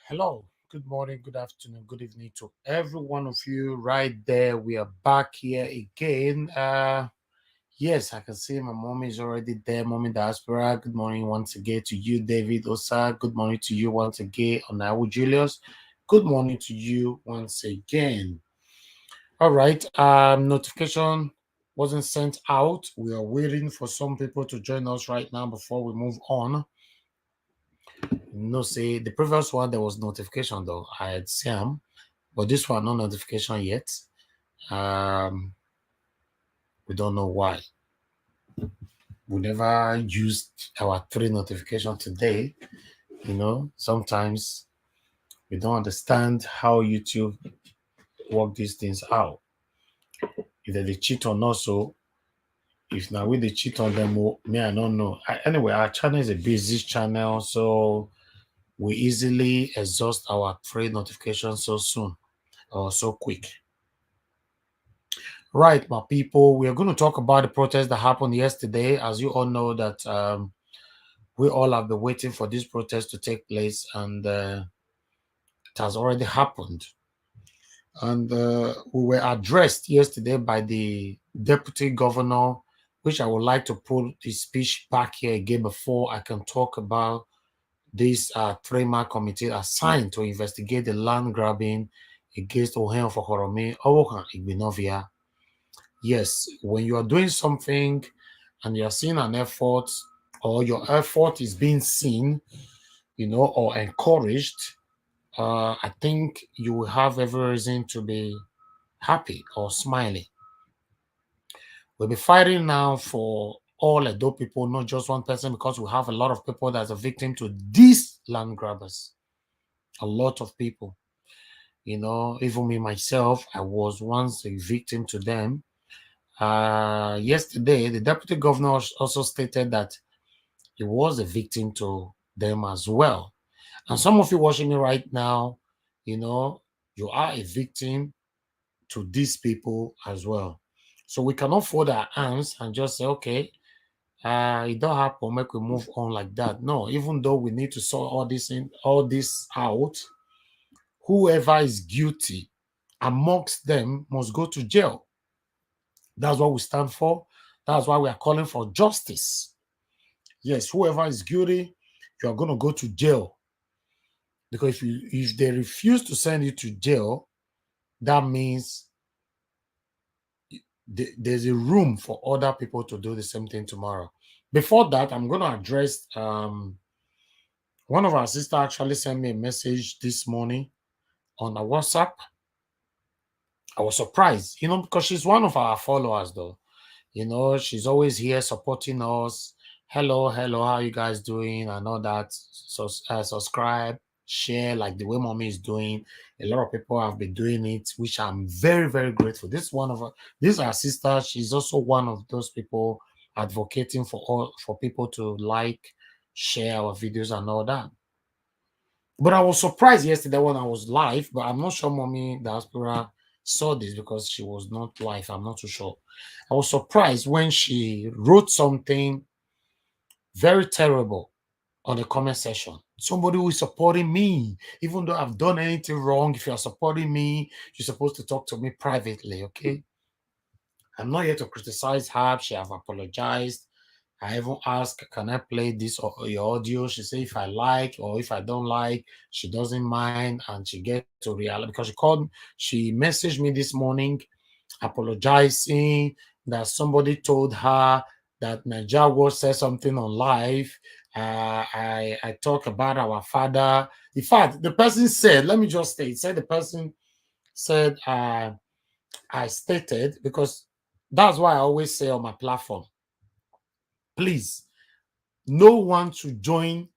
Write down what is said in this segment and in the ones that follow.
Hello, good morning, good afternoon, good evening to every one of you right there. We are back here again. Yes, I can see my mom is already there. Mommy Diaspora, good morning once again to you, David Osa. Good morning to you once again, Onawu Julius. Good morning to you once again. All right, notification wasn't sent out. We are waiting for some people to join us right now before we move on. No, say the previous one there was notification though. I had seen, but this one no notification yet. We don't know why. We never used our 3 notification today. You know, sometimes we don't understand how YouTube work these things out. Either they cheat on us, so if now we they cheat on them, me I don't know. Anyway, our channel is a busy channel, so we easily exhaust our 3 notifications so soon or so quick. Right, my people, we are going to talk about the protest that happened yesterday. As you all know that we all have been waiting for this protest to take place, and It has already happened. And we were addressed yesterday by the deputy governor, which I would like to put the speech back here again before I can talk about this three-man committee assigned to investigate the land grabbing against Ohen of Okhuoromi, Ovbokhan Igbinovia. Yes, when you are doing something and you are seeing an effort, or your effort is being seen, or encouraged, I think you will have every reason to be happy or smiling. We'll be fighting now for all Edo people, not just one person, because we have a lot of people that's a victim to these land grabbers. A lot of people. Even me myself, I was once a victim to them. Yesterday, the deputy governor also stated that he was a victim to them as well. And some of you watching me right now, you are a victim to these people as well. So we cannot fold our hands and just say, okay, it don't happen, make we move on like that. No, even though we need to sort all this out, whoever is guilty amongst them must go to jail. That's what we stand for. That's why we are calling for justice. Yes, whoever is guilty, you are going to go to jail. Because if they refuse to send you to jail, that means there's a room for other people to do the same thing tomorrow. Before that, I'm going to address one of our sisters actually sent me a message this morning on a WhatsApp. I was surprised, because she's one of our followers, though. She's always here supporting us. Hello, how you guys doing? And all that. So subscribe, share, like the way mommy is doing. A lot of people have been doing it, which I'm very, very grateful. This is our sister. She's also one of those people advocating for people to like, share our videos and all that. But I was surprised yesterday when I was live, but I'm not sure mommy diaspora saw this because she was not live. I'm not too sure. I was surprised when she wrote something very terrible on the comment section. Somebody who is supporting me, even though I've done anything wrong, if you are supporting me, you're supposed to talk to me privately, okay? I'm not here to criticize her. She have apologized. I even asked, can I play this or your audio? She said if I like or if I don't like, she doesn't mind, and she get to realize because she messaged me this morning apologizing that somebody told her that Nigeria said something on live. I talk about our father. In fact, the person said, let me just state, the person said I stated, because that's why I always say on my platform, please, no one to join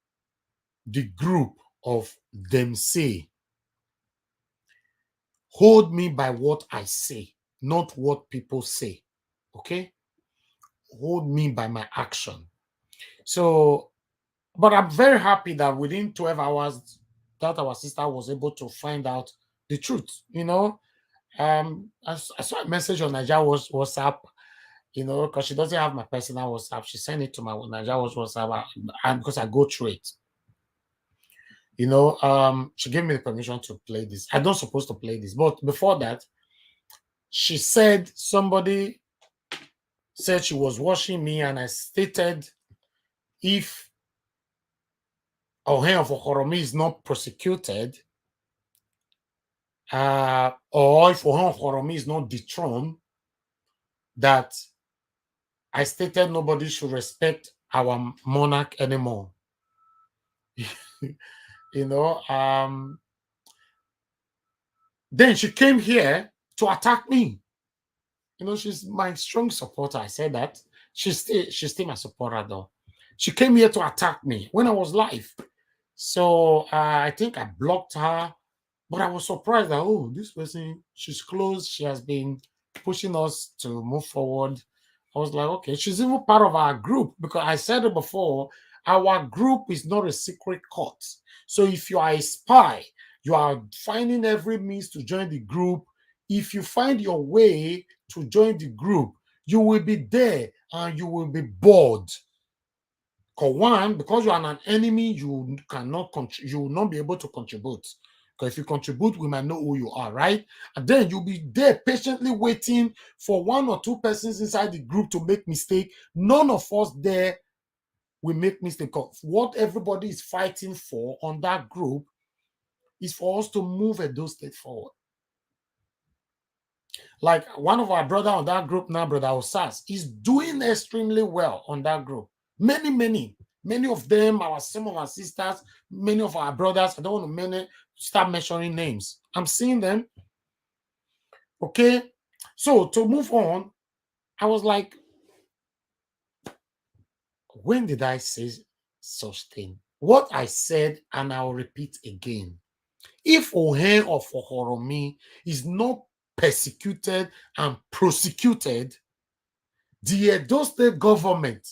the group of them say. Hold me by what I say, not what people say. Okay? Hold me by my action. So, but I'm very happy that within 12 hours, that our sister was able to find out the truth. I saw a message on Nigeria's WhatsApp, because she doesn't have my personal WhatsApp. She sent it to my Nigeria's WhatsApp, and because I go through it. She gave me the permission to play this. I'm not supposed to play this, but before that, she said somebody said she was watching me, and I stated if Ohen of Okhuoromi is not prosecuted, or if Ohen of Okhuoromi is not dethroned, that I stated nobody should respect our monarch anymore. Then she came here to attack me. She's my strong supporter. I said that. She's still my supporter, though. She came here to attack me when I was live. So I think I blocked her, but I was surprised that, oh, this person, she's close. She has been pushing us to move forward. I was like, okay, she's even part of our group, because I said it before, our group is not a secret court. So if you are a spy, you are finding every means to join the group. If you find your way to join the group, you will be there and you will be bored. Because one, because you are an enemy, you will not be able to contribute. Because if you contribute, we might know who you are, right? And then you'll be there patiently waiting for one or two persons inside the group to make mistake. None of us there will make mistake. What everybody is fighting for on that group is for us to move Edo State forward. Like one of our brother on that group now, Brother Osas, is doing extremely well on that group. Many of them, some of our sisters, many of our brothers. I don't want to start mentioning names. I'm seeing them. Okay. So to move on, I was like, when did I say such thing? What I said, and I'll repeat again. If Ohen of Okhuoromi is not persecuted and prosecuted, the Edo State government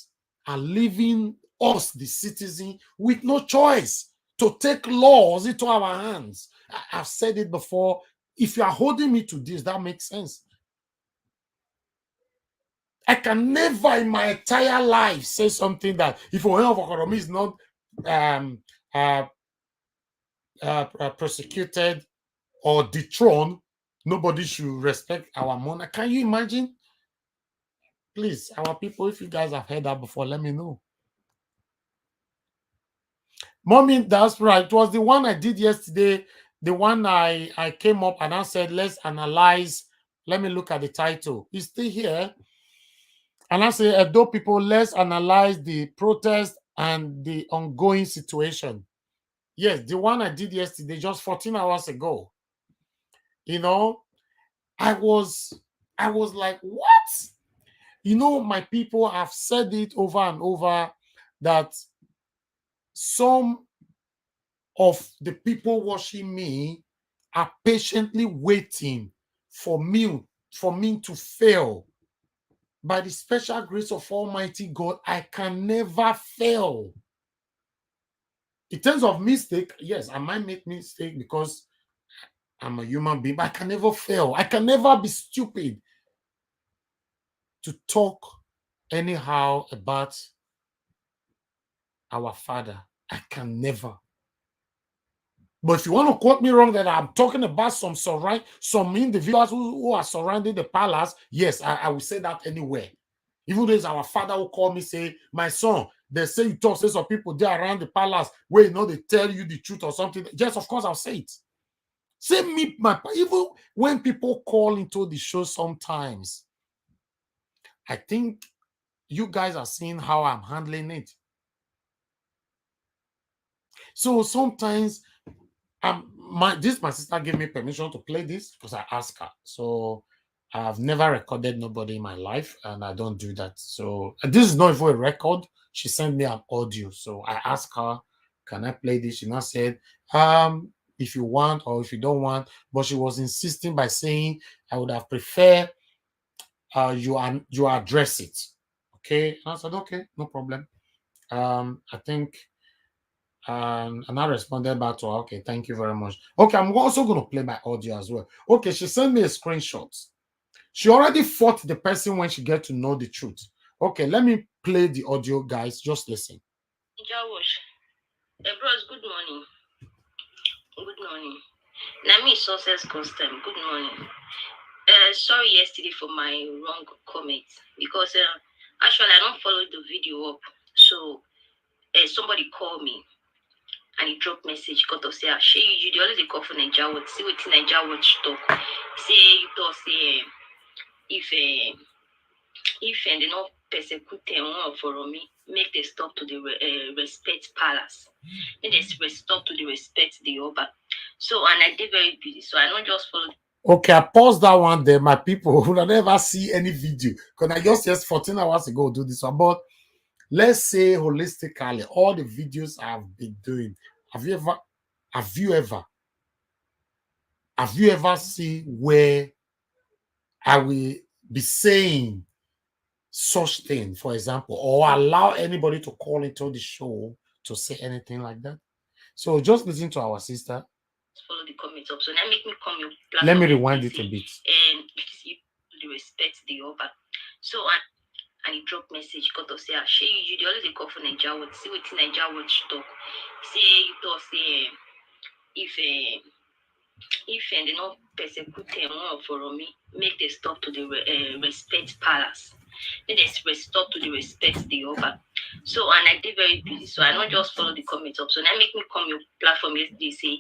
are leaving us, the citizen, with no choice to take laws into our hands. I've said it before. If you are holding me to this, that makes sense. I can never in my entire life say something that if Ohen of Okhuoromi is not prosecuted or dethroned, nobody should respect our money. Can you imagine? Please, our people, if you guys have heard that before, let me know. Mommy, that's right. It was the one I did yesterday. The one I came up and I said, let's analyze. Let me look at the title. It's still here. And I say, Edo people, let's analyze the protest and the ongoing situation. Yes, the one I did yesterday, just 14 hours ago. You know, I was like, what? You know, my people have said it over and over that some of the people watching me are patiently waiting for me to fail. By the special grace of Almighty God, I can never fail. In terms of mistake, yes, I might make mistake because I'm a human being, but I can never fail. I can never be stupid to talk anyhow about our Father. I can never. But if you want to quote me wrong that I'm talking about some individuals who are surrounding the palace, yes, I will say that anywhere. Even though it's our father who called me, say, my son, they say you talk, say some people there around the palace where you know they tell you the truth or something. Yes, of course, I'll say it. Say me, even when people call into the show sometimes, I think you guys are seeing how I'm handling it. So sometimes my sister gave me permission to play this because I asked her. So I've never recorded nobody in my life, and I don't do that. So this is not even a record. She sent me an audio. So I asked her, can I play this? She now said, if you want or if you don't want, but she was insisting by saying I would have preferred you address it. Okay. And I said, okay, no problem. I think and I responded back to her, okay, thank you very much. Okay, I'm also going to play my audio as well. Okay, she sent me a screenshot. She already fought the person when she get to know the truth. Okay, let me play the audio, guys. Just listen. Jawosh. Bros, good morning. Good morning. Nami Success Custom. Good morning. Sorry yesterday for my wrong comment because actually I don't follow the video up. So somebody called me and he dropped message cut off say she you dey always dey call for Naija Watch. See wetin Naija Watch talk. Say you talk say if they not persecute Ohen of Okhuoromi, make they stop to the respect palace. Make they stop to the respect the Oba. So and I did very busy, so I don't just follow. Okay, I paused that one there. My people who never see any video because I just 14 hours ago do this one. But let's say holistically, all the videos I've been doing, have you ever seen where I will be saying such thing, for example, or allow anybody to call into the show to say anything like that? So just listen to our sister. Follow the comments up. So that make me come your platform. Let me rewind it a bit. And you respect the Oba. So and he dropped message cut off say she you dey always dey call for Naija Watch. See wetin Naija Watch talk. Say you talk say if if they not persecute Ohen of Okhuoromi, make they stop to the respect palace. Make they stop to the respect the Oba. So and I did very busy, so I not just follow the comments up. So that make me come your platform yesterday say,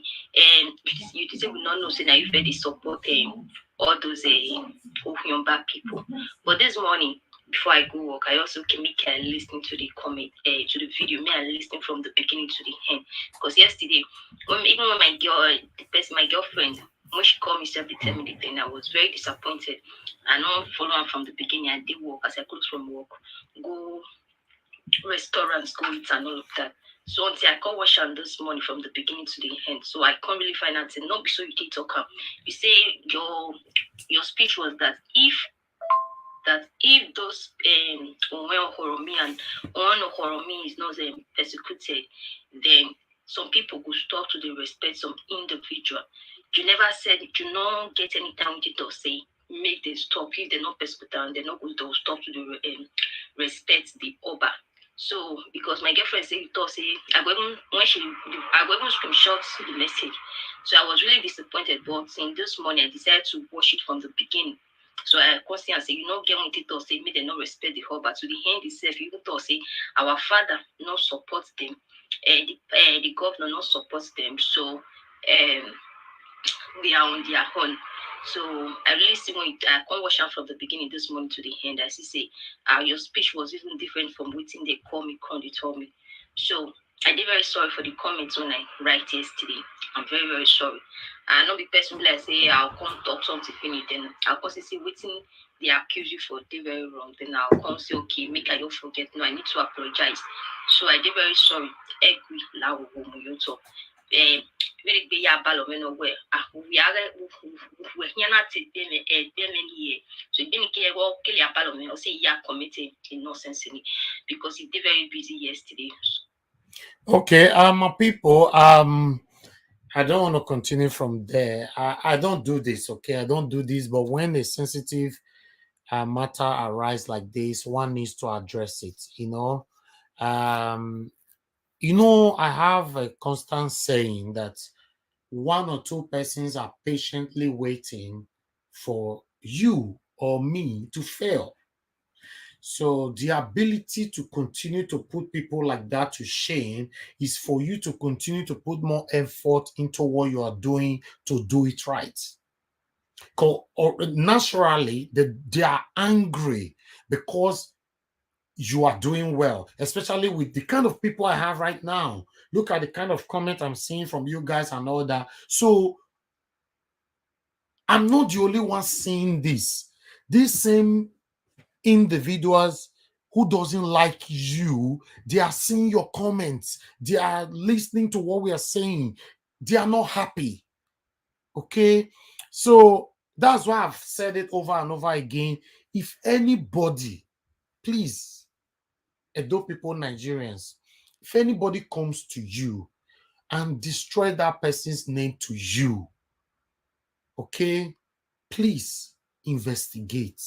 you say we not know say now if they support all those Ohyomba people. But this morning before I go work, I also can make I listen to the comment, to the video. Me I listen from the beginning to the end. Because yesterday, even when my girl, the person, my girlfriend, when she called me, said tell me the thing, I was very disappointed. I don't follow her from the beginning. I did work as I close from work, go restaurants, go eat and all of that. So until I can't watch them this morning from the beginning to the end. So I can't really find out. Not be so you take talk. You say your speech was that if those Ohen of Okhuoromi and Ohen of Okhuoromi is not persecuted, then some people will start to respect some individual. You never said you don't get any time with it or say make them stop if they're not persecuted and they're not going to stop to respect the Oba. So because my girlfriend said you thought say I go even screenshot the message. So I was really disappointed. But in this morning I decided to watch it from the beginning. So I constantly and say, you know, get with it or say, me they not respect the whole, but to the end itself, you thought say, our father not support them, the governor not support them. So we are on their own. So I really see when I can't watch out from the beginning this morning to the end. I see say, your speech was even different from what they call me, they told me. So I did very sorry for the comments when I write yesterday. I'm very, very sorry. I not be person like say I'll come talk something finish, then I'll come say waiting they accuse you for they very wrong. Then I'll come say okay, make I don't forget. No, I need to apologize. So I did very sorry. Egwi lao womuyoto. Very be ya balo me no where. Ah, we are here not to them here. So then ke go kill ya balo me or say ya committed in nonsense because he did very busy yesterday. Okay, my people, I don't want to continue from there. I don't do this, okay? I don't do this, but when a sensitive matter arise like this, one needs to address it, you know. I have a constant saying that one or two persons are patiently waiting for you or me to fail. So the ability to continue to put people like that to shame is for you to continue to put more effort into what you are doing to do it right. Or naturally, they are angry because you are doing well, especially with the kind of people I have right now. Look at the kind of comment I'm seeing from you guys and all that. So I'm not the only one seeing this. These same individuals who doesn't like you, they are seeing your comments, they are listening to what we are saying, they are not happy. Okay, so that's why I've said it over and over again. If anybody, please, Edo people, Nigerians, if anybody comes to you and destroy that person's name to you, okay, please investigate.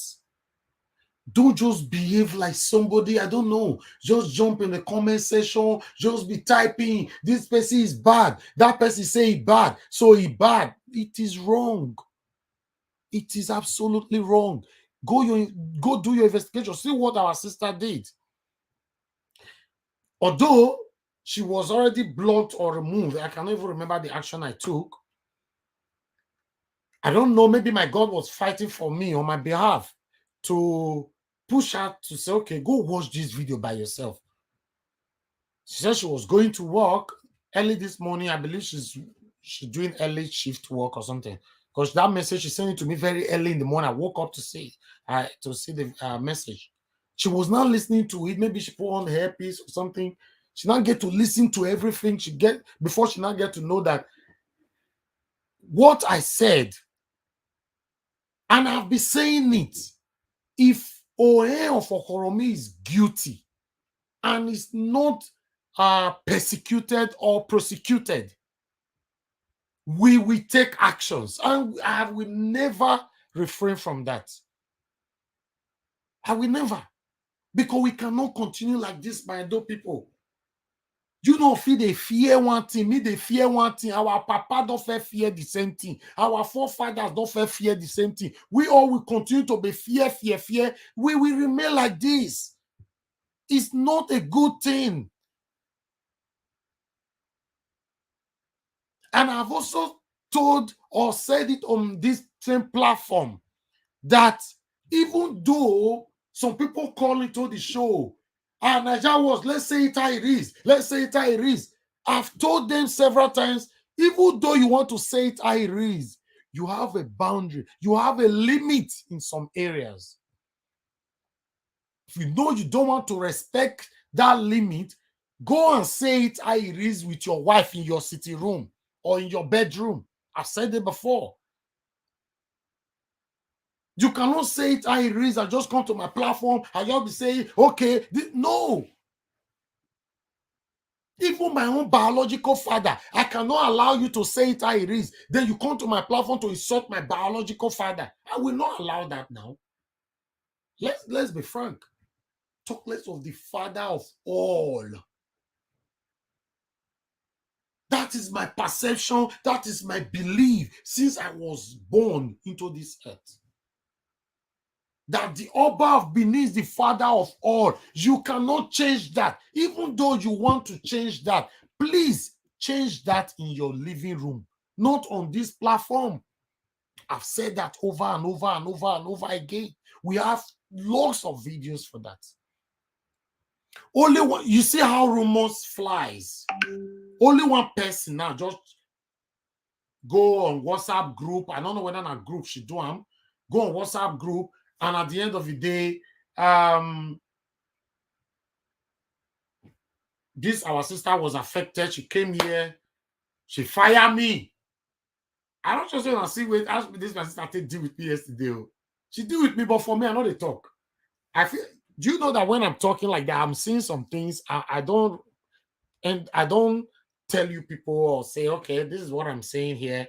Don't just behave like somebody, I don't know. Just jump in the comment section, just be typing, this person is bad, that person say he bad, so he bad. It is wrong. It is absolutely wrong. Go do your investigation. See what our sister did. Although she was already blocked or removed, I cannot even remember the action I took. I don't know, maybe my God was fighting for me on my behalf to push her to say, okay, go watch this video by yourself. She said she was going to work early this morning. I believe she's doing early shift work or something. Because that message she sent it to me very early in the morning. I woke up to see the message. She was not listening to it. Maybe she put on the earpiece or something. She not get to listen to everything she get before she not get to know that what I said, and I've been saying it. If Ohen of Okhuoromi is guilty and is not persecuted or prosecuted, we will take actions, and I will never refrain from that. I will never, because we cannot continue like this, my adult people. You know, if they fear one thing, me they fear one thing. Our papa don't fear the same thing. Our forefathers don't fear the same thing. We all will continue to be fear. We will remain like this. It's not a good thing. And I've also told or said it on this same platform that even though some people call into the show, and Naija was, let's say it how it is, let's say it how it is. I've told them several times, even though you want to say it how it is, you have a boundary, you have a limit in some areas. If you know you don't want to respect that limit, go and say it how it is with your wife in your sitting room or in your bedroom. I've said it before. You cannot say it how it is and just come to my platform and you'll be saying, okay, no. Even my own biological father, I cannot allow you to say it how it is. Then you come to my platform to insult my biological father. I will not allow that now. Let's be frank. Talk less of the father of all. That is my perception. That is my belief since I was born into this earth. That the Oba of Benin is the father of all. You cannot change that. Even though you want to change that, please change that in your living room, not on this platform. I've said that over and over and over and over again. We have lots of videos for that. Only one, you see how rumors flies. Only one person now just go on WhatsApp group. I don't know whether a group should do them. Go on WhatsApp group, and at the end of the day, this our sister was affected. She came here, she fired me. I don't just want to see what ask me this my sister to deal with me yesterday. She deal with me, but for me, I know they talk. I feel, do you know that when I'm talking like that, I'm seeing some things I don't tell you people or say, okay, this is what I'm saying here.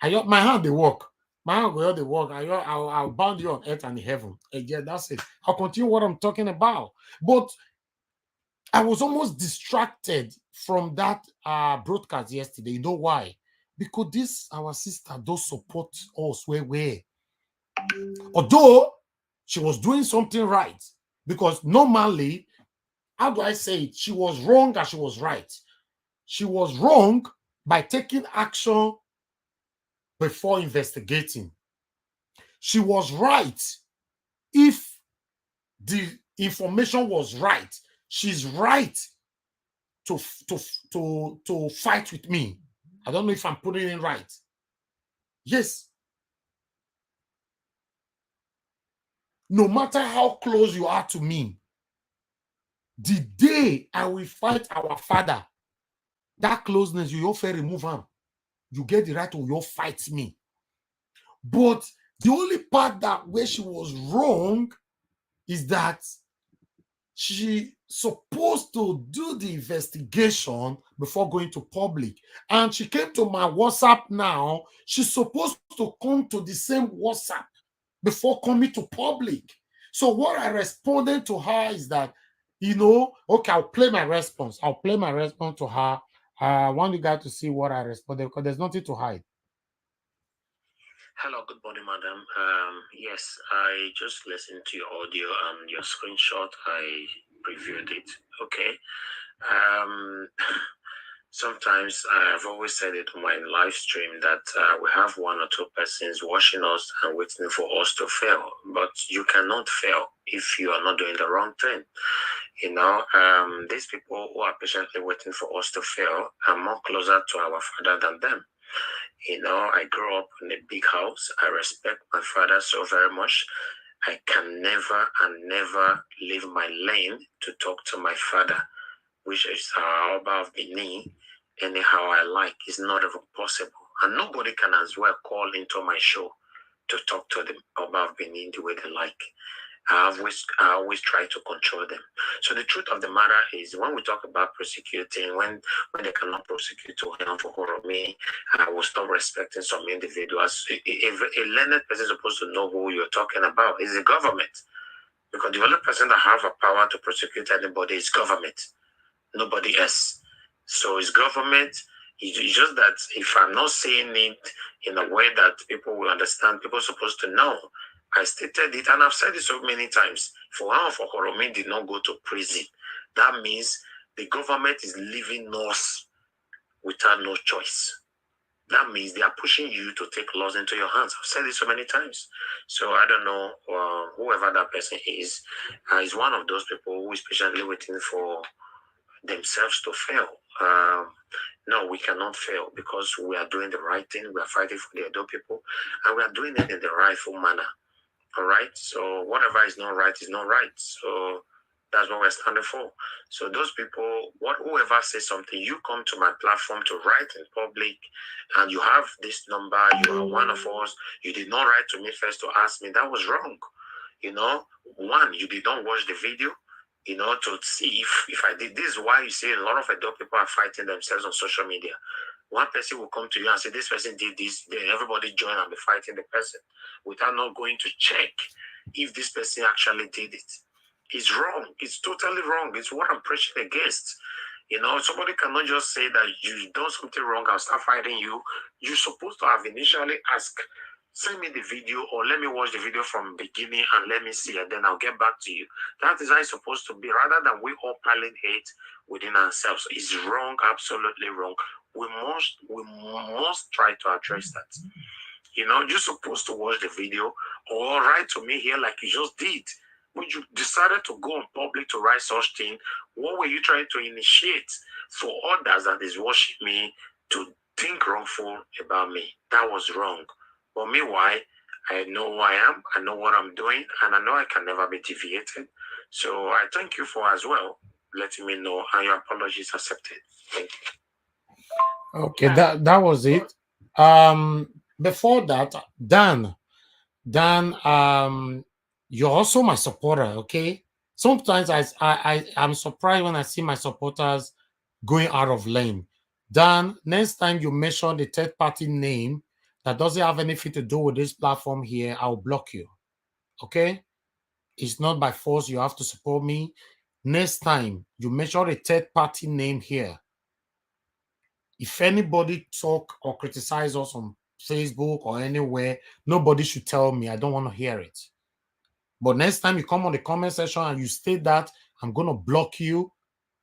My hand they work. My hand go they work. I'll bound you on earth and in heaven. And yeah, that's it. I'll continue what I'm talking about. But I was almost distracted from that broadcast yesterday. You know why? Because this our sister does support us where although she was doing something right, because normally, how do I say it? She was wrong and she was right. She was wrong by taking action before investigating. She was right if the information was right. She's right to fight with me. I don't know if I'm putting it right. Yes. No matter how close you are to me, the day I will fight our father, that closeness, you offer remove him. You get the right to your fight me. But the only part that where she was wrong is that she supposed to do the investigation before going to public. And she came to my WhatsApp now. She's supposed to come to the same WhatsApp before coming to public. So what I responded to her is that, okay, I'll play my response. I'll play my response to her. I want you guys to see what I responded because there's nothing to hide. Hello, good morning, madam. Yes, I just listened to your audio and your screenshot. I previewed it. Okay. Sometimes I've always said it on my live stream that we have one or two persons watching us and waiting for us to fail. But you cannot fail if you are not doing the wrong thing. These people who are patiently waiting for us to fail are more closer to our Father than them. I grew up in a big house. I respect my father so very much. I can never and never leave my lane to talk to my father, which is Oba of Benin, anyhow I like. It's not even possible. And nobody can as well call into my show to talk to the Oba of Benin the way they like. I always try to control them. So the truth of the matter is, when we talk about prosecuting, when they cannot prosecute Ohen of Okhuoromi, I will stop respecting some individuals. If a learned person is supposed to know who you're talking about, is the government. Because the only person that have a power to prosecute anybody is government, nobody else. So it's government. It's just that if I'm not saying it in a way that people will understand, people are supposed to know. I stated it, and I've said it so many times. For Ohen of Okhuoromi did not go to prison. That means the government is leaving us without no choice. That means they are pushing you to take laws into your hands. I've said it so many times. So I don't know whoever that person is one of those people who is patiently waiting for themselves to fail. No, we cannot fail because we are doing the right thing. We are fighting for the Edo people, and we are doing it in the rightful manner. All right. So whatever is not right is not right. So that's what we're standing for. So those people, whoever says something, you come to my platform to write in public, and you have this number. You are one of us. You did not write to me first to ask me. That was wrong. One, you did not watch the video. To see if I did. This is why you see a lot of adult people are fighting themselves on social media. One person will come to you and say, this person did this, then everybody join and be fighting the person without not going to check if this person actually did it. It's wrong. It's totally wrong. It's what I'm preaching against. Somebody cannot just say that you done something wrong, I'll start fighting you. You're supposed to have initially asked, send me the video or let me watch the video from beginning and let me see, and then I'll get back to you. That is how it's supposed to be, rather than we all piling hate within ourselves. It's wrong, absolutely wrong. We must try to address that. You're supposed to watch the video or write to me here like you just did. When you decided to go in public to write such thing, what were you trying to initiate for others that is watching me to think wrongful about me? That was wrong. But meanwhile, I know who I am, I know what I'm doing, and I know I can never be deviated. So I thank you for as well letting me know, and your apology is accepted. Thank you. Okay, that was it. Before that, Dan, you're also my supporter. Okay, sometimes I'm surprised when I see my supporters going out of lane. Dan, next time you mention the third party name that doesn't have anything to do with this platform here, I'll block you. Okay, it's not by force. You have to support me. Next time you mention a third party name here, if anybody talk or criticize us on Facebook or anywhere, nobody should tell me. I don't want to hear it. But next time you come on the comment section and you state that, I'm going to block you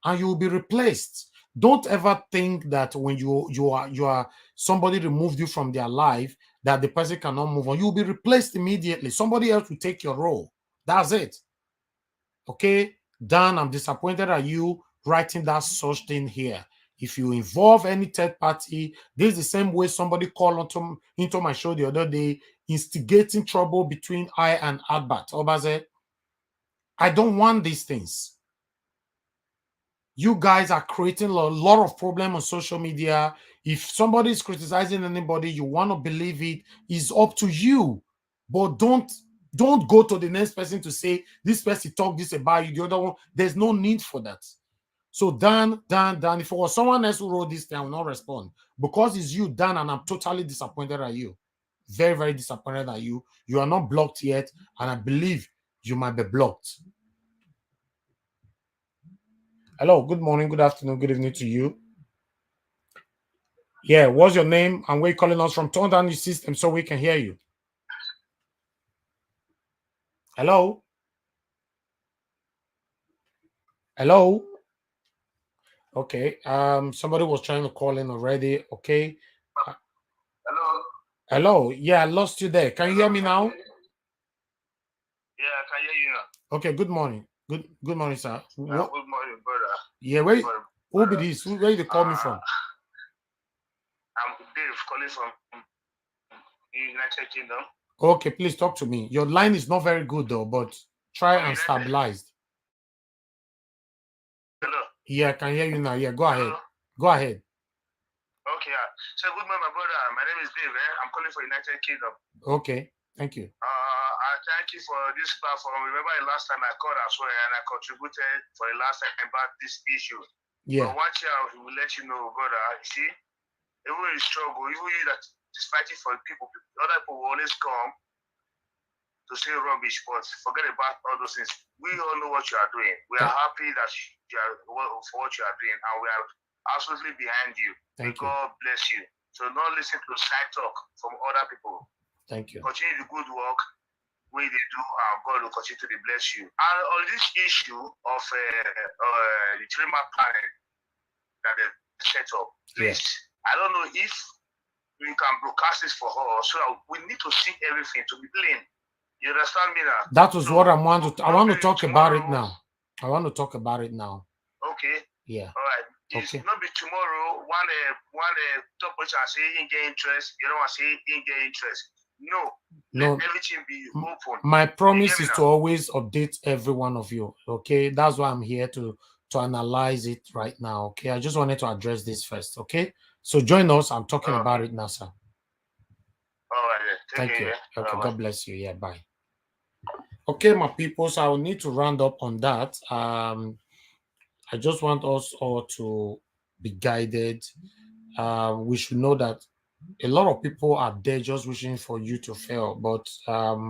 and you will be replaced. Don't ever think that when you are somebody removed you from their life that the person cannot move on. You will be replaced immediately. Somebody else will take your role. That's it. Okay, Dan, I'm disappointed at you writing that such thing here. If you involve any third party, this is the same way somebody called into my show the other day, instigating trouble between I and Albert Obaze. I don't want these things. You guys are creating a lot of problem on social media. If somebody is criticizing anybody, you want to believe it, is up to you. But don't go to the next person to say this person talk this about you, the other one. There's no need for that. So Dan, if it was someone else who wrote this thing, I will not respond. Because it's you, Dan, and I'm totally disappointed at you. Very, very disappointed at you. You are not blocked yet, and I believe you might be blocked. Hello, good morning, good afternoon, good evening to you. Yeah, what's your name and where you calling us from? Turn down your system so we can hear you. Hello? Hello? Okay. Somebody was trying to call in already. Okay. Hello? Hello. Yeah, I lost you there. Can you hear me now? Yeah, I can hear you now. Okay, good morning. Good morning, sir. Good morning, brother. Yeah, who be this? Where you call me from? I'm Dave calling from United Kingdom. Okay, please talk to me. Your line is not very good though, but try and stabilize. Hello? Yeah, I can hear you now. Yeah, go ahead. Hello? Go ahead. Okay, so good morning, my brother. My name is Dave. I'm calling for United Kingdom. Okay, thank you. I thank you for this platform. Remember the last time I called as well, and I contributed for the last time about this issue. Yeah. But watch out, we will let you know, brother. You see, even in struggle, even you that is fighting for people, other people will always come to say rubbish, but forget about all those things. We all know what you are doing. We are happy that you are for what you are doing, and we are absolutely behind you. Thank you. God bless you. So don't listen to side talk from other people. Thank you. Continue the good work way they do, and God will continue to bless you. And on this issue of the treatment panel that they set up, please, I don't know if we can broadcast this for us, so that we need to see everything to be plain. You understand me now? That was so, what I want to talk about it tomorrow. now. I want to talk about it now. Okay. Yeah. All right. It's not be tomorrow. One top person say in get interest. You don't want to say in get interest. No. Let everything be open. My promise is to always update every one of you. Okay. That's why I'm here to analyze it right now. Okay. I just wanted to address this first. Okay. So join us. I'm talking about it now, sir. All right. Thank you. Okay. God bless you. Yeah. Bye. Okay, my people. So I will need to round up on that. I just want us all to be guided. We should know that a lot of people are there just wishing for you to fail, but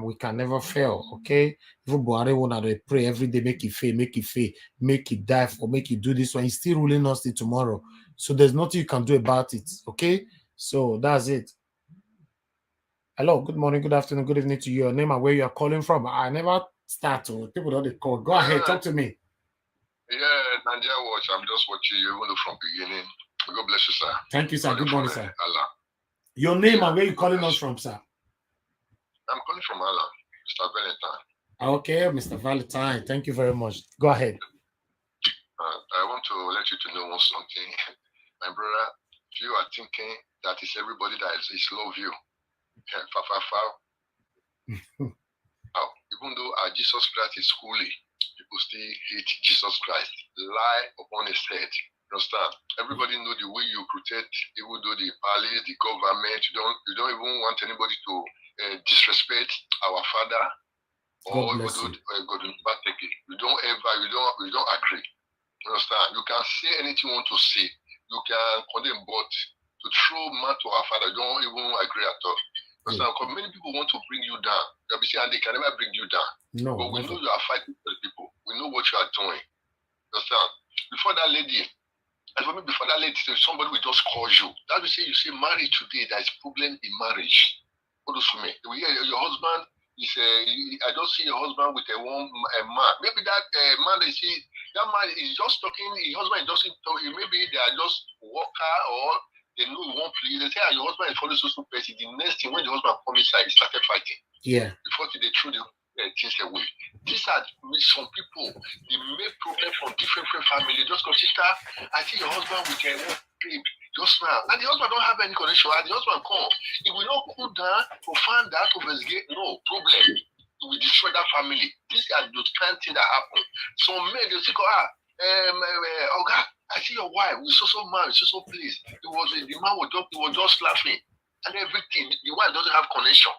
we can never fail. Okay, everybody wanna pray every day, make it fail, make it die for, make it do this one. He's still ruling us till tomorrow, so there's nothing you can do about it. Okay, so that's it. Hello, good morning, good afternoon, good evening to you. Your name and where you are calling from. I never start to people don't call. Go ahead, talk to me. Yeah, Nigeria Watch. I'm just watching you even from beginning. God bless you, sir. Thank you, sir. Good morning, sir. Allah. Your name and where you calling us from, sir? I'm calling from Allah, Mr. Valentine. Okay, Mr. Valentine. Thank you very much. Go ahead. I want to let you to know something. My brother, if you are thinking that it's everybody that is love you, even though our Jesus Christ is holy, people still hate Jesus Christ, lie upon his head. Understand? Everybody know the way you protect, even though the palace, the government, you don't even want anybody to disrespect our Father, or even though God will not take it. You don't agree. Understand? You can say anything you want to say. You can condemn, but to throw man to our Father, you don't even agree at all. Understand? Because many people want to bring you down. They'll be saying, and they can never bring you down. No, but we know you are fighting for the people. We know what you are doing. Understand? Before that lady, somebody will just call you. That will say, you say marriage today, there is problem in marriage. What does it mean? Your husband is I don't see your husband with a man. Maybe that man they see that man is just talking. Your husband is just talking. Maybe they are just worker or they know one place. They say your husband is following social person. The next thing when the husband comes inside, he started fighting. Yeah. Before they threw the things away. These are some people. They make problems from different families. Just consider, I see your husband with a babe. Just now, and the husband don't have any connection. And the husband come, he will not cool down to find out to investigate. No problem. He will destroy that family. These are those kind of things that happen. Some men they say, Oga, I see your wife with so man, so place. The man was just laughing and everything. The wife doesn't have connection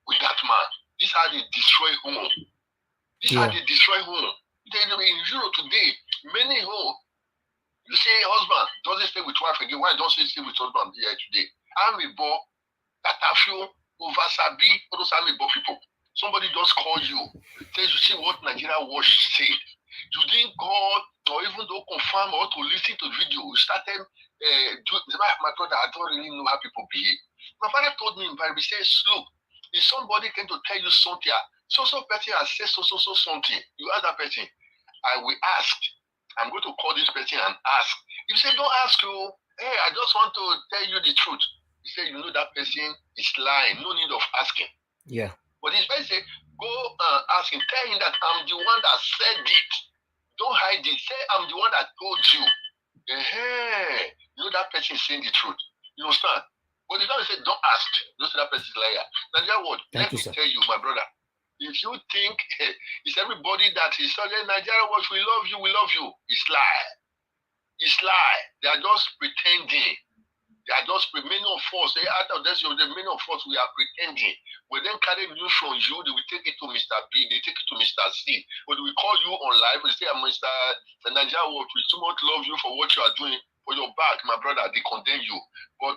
with that man. This is how they destroy home. This is how they destroy home. In Europe today, many home. You say husband doesn't stay with wife again. Why don't you stay with husband here today? I'm a boy that I feel over Sabi, all those boy people. Somebody just call you, says you see what Nigeria Watch said. You didn't call or even though confirm or to listen to the video. You started my brother, I don't really know how people behave. My father told me in Bible, he says, look, if somebody came to tell you something, so person has said so something, you ask that person, I will ask. I'm going to call this person and ask. If you say, don't ask you, hey, I just want to tell you the truth. You say, you know that person is lying. No need of asking. Yeah. But this person say, go ask him. Tell him that I'm the one that said it. Don't hide it. Say, I'm the one that told you. Hey, you know that person is saying the truth. You understand? But the time you say, don't ask. You know that person is a liar. Nigeria Watch, let me tell you, my brother. If you think it's everybody that is saying Nigeria Watch, we love you, it's lie. It's lie. They are just pretending. They are just many of us. Out of this, the many of us we are pretending. We then carry news from you. They will take it to Mr. B. They take it to Mr. C. But we call you on live. We say, Mr. Nigeria Watch, we too much love you for what you are doing. For your back, my brother, they condemn you. But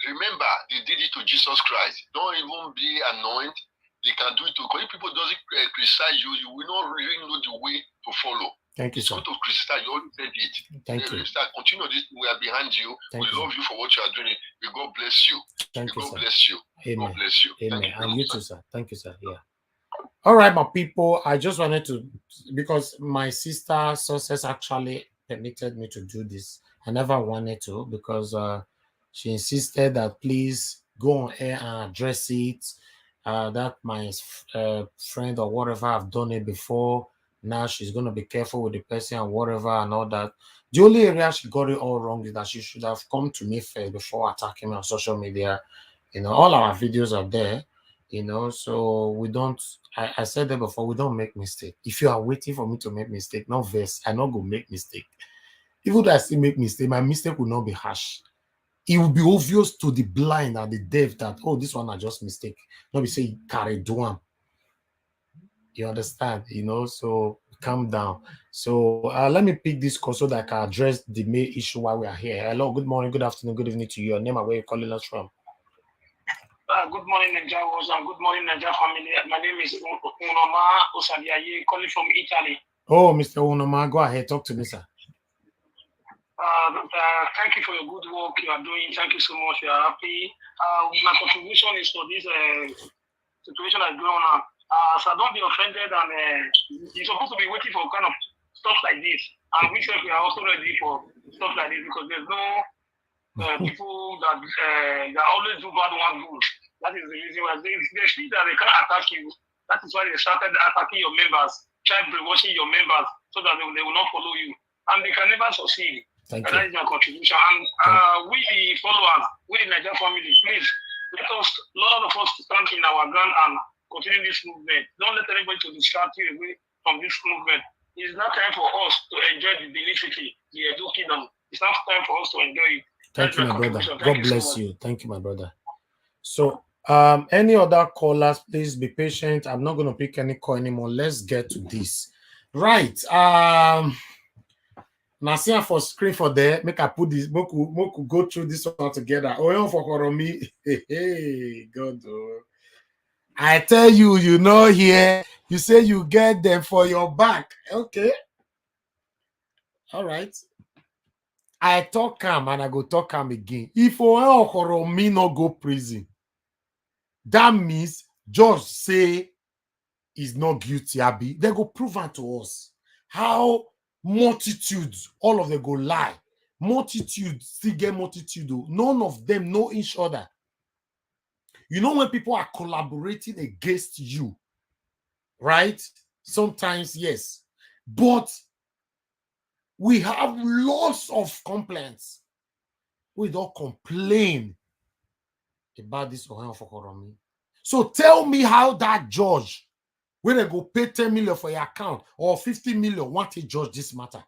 remember, they did it to Jesus Christ. Don't even be annoyed. They can do it to because if people doesn't criticize you, you will not really know the way to follow. Thank you, It's sir. good to criticize. You always said it. Thank you. Sir, continue this. We are behind you. Thank We you. love you for what you are doing. May God bless you. Thank you, God sir. bless you. Amen. God bless you. Amen. Thank you very And you much, too, sir. Thank you, sir. Yeah. All right, my people. I just wanted to, because my sister Success actually permitted me to do this. I never wanted to, because she insisted that please go on air and address it. That my friend or whatever have done it before. Now she's gonna be careful with the person and whatever and all that. The only area she got it all wrong is that she should have come to me first before attacking me on social media. You know, all our videos are there. You know, so we don't. I said that before. We don't make mistake. If you are waiting for me to make mistake, not verse, I not go make mistake. Even though I still make mistake, my mistake will not be harsh. It will be obvious to the blind and the deaf that, oh, this one are just mistake. Not be say carry do. You understand? You know, so calm down. So let me pick this call so that I can address the main issue while we are here. Hello, good morning, good afternoon, good evening to you. Your name and where you're calling us from. Good morning, Nigeria. Good morning, Nigeria family. My name is Unoma Osadiaye, calling from Italy. Oh, Mr. Unoma, go ahead, talk to me, sir. Thank you for your good work you are doing. Thank you so much. We are happy. My contribution is for this situation that's going on. So don't be offended, and you're supposed to be waiting for kind of stuff like this. And we said we are also ready for stuff like this, because there's no people that always do bad one good. That is the reason why they see that they can't attack you. That is why they started attacking your members, trying brainwashing your members so that they will not follow you. And they can never succeed. Thank and you. that is my contribution. And we the followers, we the Nigerian family, please let us, a lot of us, stand in our ground and continue this movement. Don't let anybody to distract you away from this movement. It's not time for us to enjoy the Benin City, the Edo Kingdom. It's not time for us to enjoy it. Thank you, my brother. God bless you. Thank you, my brother. So, any other callers, please be patient. I'm not going to pick any call anymore. Let's get to this. Right. Now, see for screen for there. Make I put this. Moku go through this one together. Ohen of Okhuoromi. Hey, God. Oh. I tell you, you know here. You say you get them for your back. Okay. All right. I talk him and I go talk him again. If Ohen of Okhuoromi no go prison, that means judge say he's not guilty, Abi. They go prove it to us. How multitudes, all of them go lie. Multitude still get multitude. None of them know each other. You know when people are collaborating against you, right? Sometimes, yes. But we have lots of complaints. We don't complain about this Ohen of Okhuoromi. So tell me how that judge, when they go pay 10 million for your account or 50 million, want to judge this matter.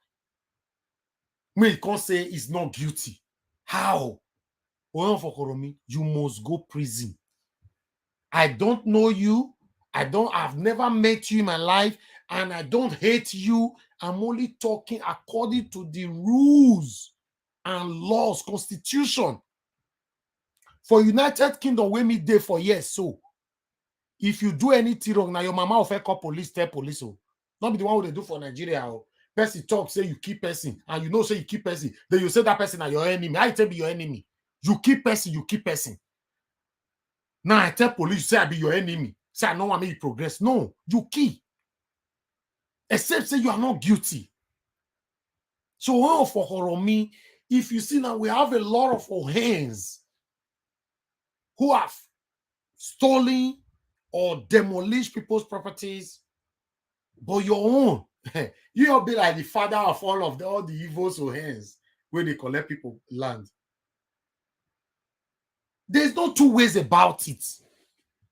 Me can't say he's not guilty. How? Ohen of Okhuoromi, you must go prison. I don't know you. I've never met you in my life, and I don't hate you. I'm only talking according to the rules and laws, constitution. For United Kingdom, where me there for years, so if you do anything wrong, now your mama will call police, tell police. Oh. Not be the one who they do for Nigeria. Oh. Person talk, say you keep person, and you know say you keep person. Then you say that person are your enemy. I tell be your enemy. You keep person, you keep person. Now I tell police, say I be your enemy. Say I don't want me to progress. No, you keep. Except say you are not guilty. So Ohen of Okhuoromi, if you see now, we have a lot of Ohens who have stolen or demolished people's properties, but your own, you'll be like the father of all the evil Ohens where they collect people land. There's no two ways about it.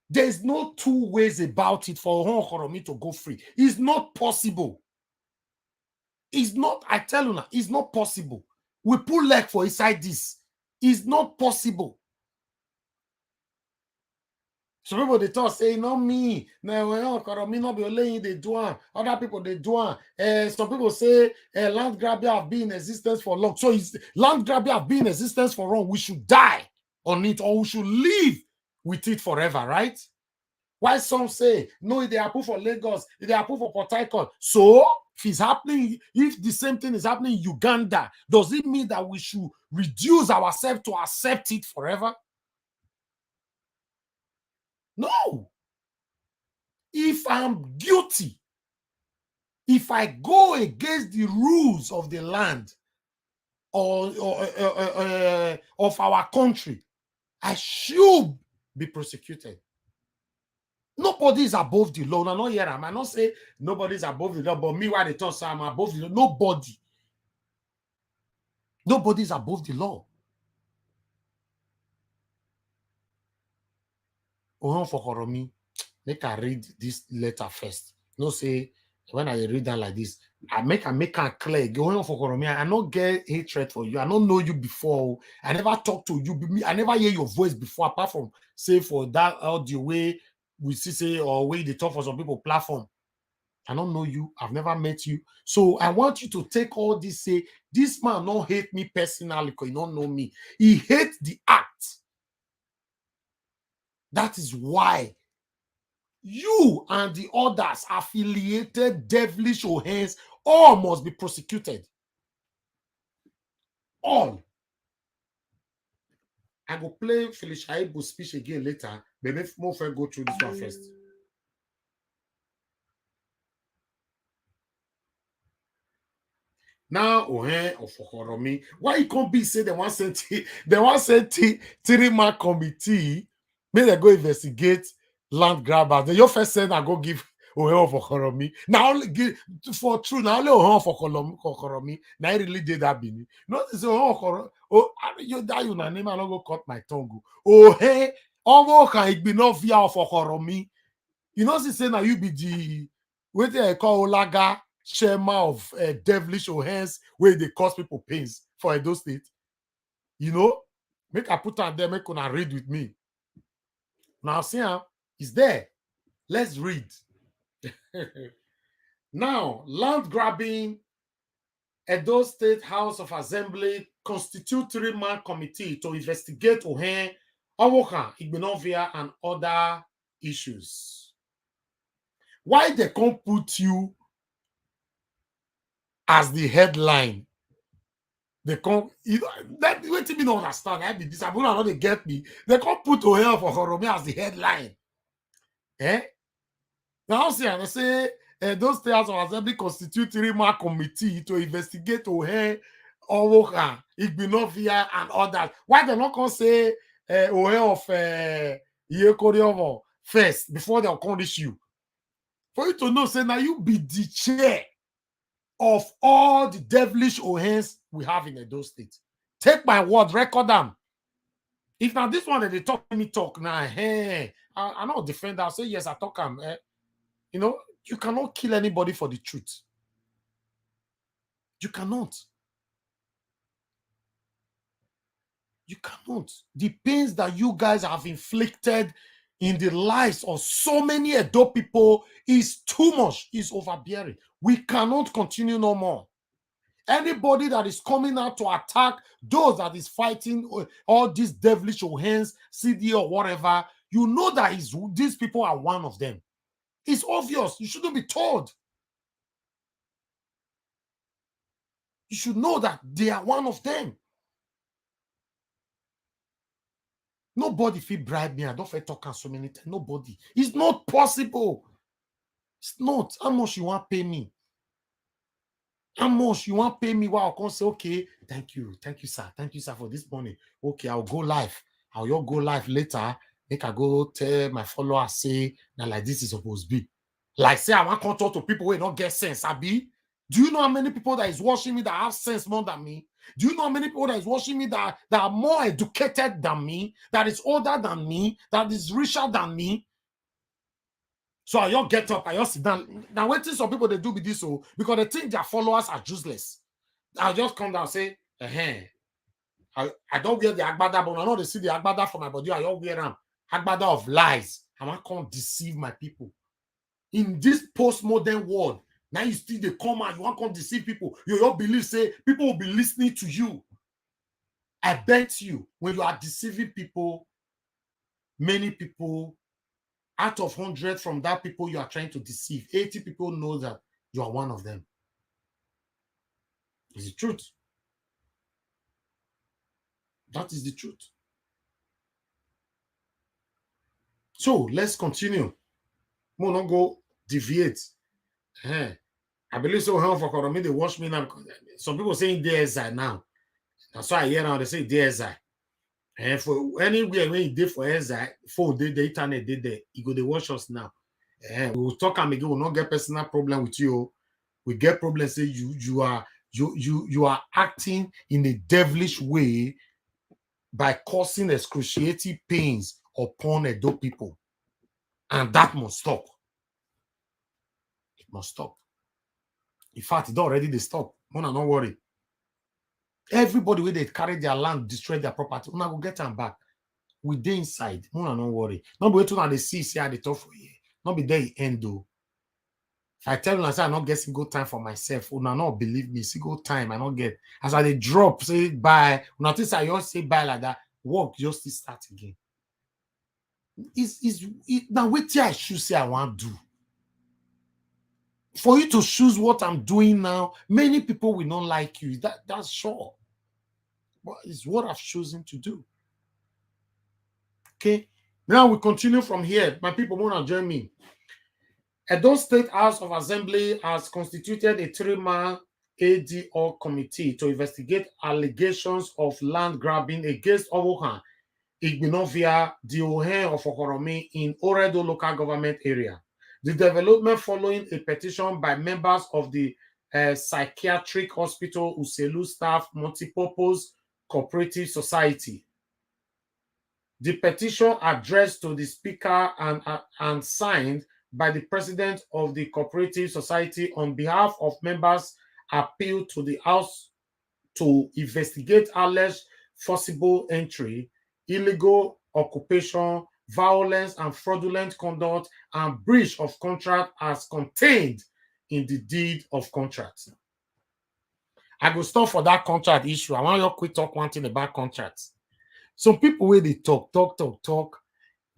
There's no two ways about it for Ohen of Okhuoromi to go free. It's not possible. It's not, I tell you now, it's not possible. We put leg for inside this. It's not possible. Some people they talk say, not me. No, Ohen of Okhuoromi not be only they do it. Other people they do it. Some people say land grab have been in existence for long. So it's land grab have been in existence for long. We should die on it, or we should live with it forever, right? Why some say no, they approve for Lagos, they approve for Port Harcourt. So If it's happening, if the same thing is happening in Uganda, does it mean that we should reduce ourselves to accept it forever? No. If I'm guilty, if I go against the rules of the land or of our country, I should be prosecuted. Nobody is above the law. I not hear. I might not say nobody is above the law, but me, why they talk, so I'm above the law. Nobody. Nobody is above the law. Ohen of Okhuoromi, make I read this letter first. No say when I read that like this, I make a clear. Ohen of Okhuoromi, I not get hatred for you. I don't know you before. I never talked to you. I never hear your voice before, apart from say for that audio way we see say or way they talk for some people platform. I don't know you. I've never met you. So I want you to take all this, say, this man don't hate me personally because he don't know me. He hates the act. That is why you and the others affiliated devilish Ohens all must be prosecuted. All. I will play Felicia Ibu's speech again later, but let's more go through this one first. Now, Ohen of Okhuoromi, why you can't be say they want to say 3-man committee, may they go investigate land grabbers. Then your first said I go give Ohen of Okhuoromi. Now only give for true. Now only Ohen of Okhuoromi. Now I really did that bini. Not this Ohen of Okhuoromi. Oh, you die you name. I don't go cut my tongue. Ohen Ovbokhan Igbinovia of Okhuoromi. You know, she say now you be the what they call Olaga. Shema of devilish Ohens where they cause people pains for Edo State. You know, make I put on there, make una read with me. Now, see how it's there. Let's read. Now, land grabbing, Edo State House of Assembly constitute 3-man committee to investigate Ohen, Ovbokhan, Igbinovia, and other issues. Why they can't put you as the headline? They come, that wait me don't understand. I be disappointed, not they get me. They can't put Ohen of Okhuoromi as the headline. Eh? Now see, and they say those State House of Assembly constitute 3-man committee to investigate Ohen, Ovbokhan, Igbinovia, and others. Why they not come say Ohen of Okhuoromi first before they'll come this you? For you to know, say now you be the chair of all the devilish Ohens we have in Edo State. Take my word, record them. If now this one that they talk me talk now, hey, I not defend. I'll say yes, I talk them. You know, you cannot kill anybody for the truth. You cannot. You cannot. The pains that you guys have inflicted in the lives of so many Edo people is too much, is overbearing. We cannot continue no more. Anybody that is coming out to attack those that is fighting all these devilish Ohens, CD or whatever, you know that these people are one of them. It's obvious. You shouldn't be told. You should know that they are one of them. Nobody feel bribe me. I don't feel talking so many times. Nobody. It's not possible. It's not. How much you want to pay me? How much you want to pay me? Wow, I can say, okay, thank you, sir. Thank you, sir, for this money. Okay, I'll go live. I'll go live later. Make I go tell my followers, say, now like this is supposed to be. Like, say, I want to talk to people who don't get sense, Abi. Do you know how many people that is watching me that have sense more than me? Do you know how many people that is watching me that are more educated than me, that is older than me, that is richer than me? So I all get up, I all sit down. Now, waiting some people they do with this, so because they think their followers are useless. I'll just come down and say, I don't wear the agbada, but I know they see the agbada for my body. I don't wear them. Agbada of lies. And I can't deceive my people. In this postmodern world, now you still they come and you want to deceive people. You all believe, say, people will be listening to you. I bet you, when you are deceiving people, many people, out of 100 from that people you are trying to deceive, 80 people know that you are one of them. It's the truth. That is the truth. So let's continue. We'll not go deviate. I believe so. Ohen of Okhuoromi, they watch me now. Some people saying DSI now. That's why I hear now they say DSI. And for anywhere when you did for SI, for the internet did there, you go they watch us now. And we will talk and again, we'll not get personal problem with you. We get problem say you are acting in a devilish way by causing excruciating pains upon Edo people. And that must stop. It must stop. In fact, it already they stop. Mona, don't worry. Everybody where they carry their land, destroy their property, Mona will get them back. We dey inside. Mona, don't worry. Not be waiting on the see how they talk for you. Not be there end though. If I tell you I say I not get single time for myself, una not believe me. Single time I not get. As I they drop, say bye. Una think I just say bye like that. Work just to start again. Now wait till I choose say I want to do. For you to choose what I'm doing now, many people will not like you. That's sure. But it's what I've chosen to do. Okay. Now we continue from here. My people want to join me. Edo State House of Assembly has constituted a 3-man ADO committee to investigate allegations of land grabbing against Ovbokhan Igbinovia, the Ohen of Okhuoromi in Oredo local government area. The development following a petition by members of the Psychiatric Hospital Uselu Staff Multipurpose Cooperative Society. The petition addressed to the speaker and signed by the president of the cooperative society on behalf of members appealed to the House to investigate alleged forcible entry, illegal occupation, violence and fraudulent conduct, and breach of contract as contained in the deed of contract. I go stop for that contract issue. I want you to quick talk one thing about contracts. Some people where they talk.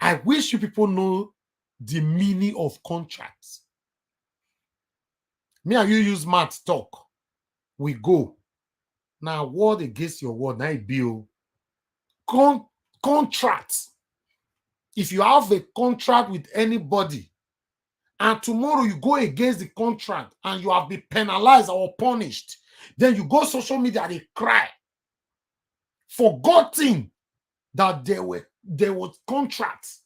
I wish you people know the meaning of contracts. Me and you use math talk. We go. Now, word against your word. Now it be contract. If you have a contract with anybody, and tomorrow you go against the contract and you have been penalized or punished, then you go social media, they cry, forgetting that there was contracts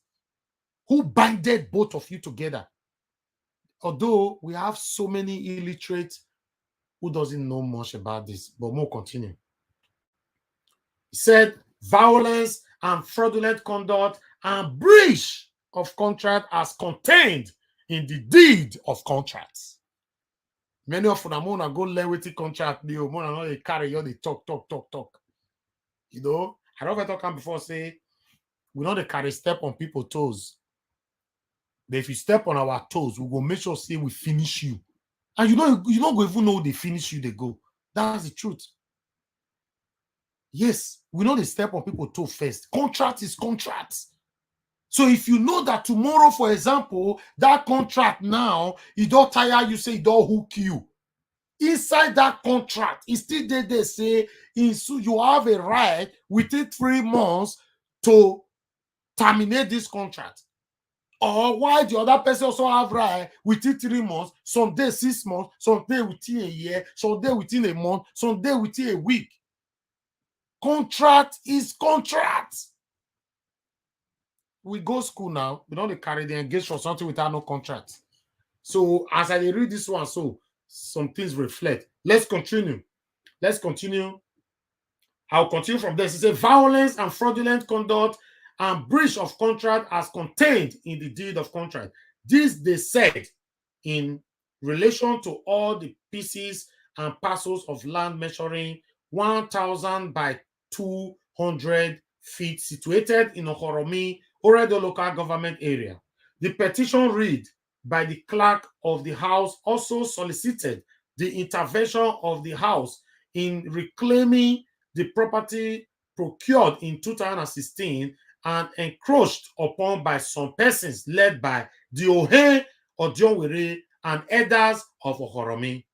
who binded both of you together. Although we have so many illiterate who doesn't know much about this, but more continue. He said violence and fraudulent conduct and breach of contract as contained in the deed of contracts. Many of them want to go learn with the contract. They carry you, they talk. You know, I don't ever talk before say we know they carry step on people's toes. But if you step on our toes, we will make sure say we finish you. And you don't even know they finish you, they go. That's the truth. Yes, we know they step on people's toes first. Contract is contract. So if you know that tomorrow, for example, that contract now, it don't tire you, say it don't hook you. Inside that contract, it's still there, they say you have a right within 3 months to terminate this contract. Or why the other person also have right within 3 months, some days 6 months, some day within a year, some day within a month, some day within a week. Contract is contract. We go school now, we don't carry the engage for something without no contract. So as I read this one, so some things reflect. Let's continue. I'll continue from this. It says violence and fraudulent conduct and breach of contract as contained in the deed of contract. This they said in relation to all the pieces and parcels of land measuring 1,000 by 200 feet situated in Okhuoromi, Oredo local government area. The petition read by the clerk of the house also solicited the intervention of the house in reclaiming the property procured in 2016 and encroached upon by some persons led by the Ohen of Okhuoromi and elders of Okhuoromi.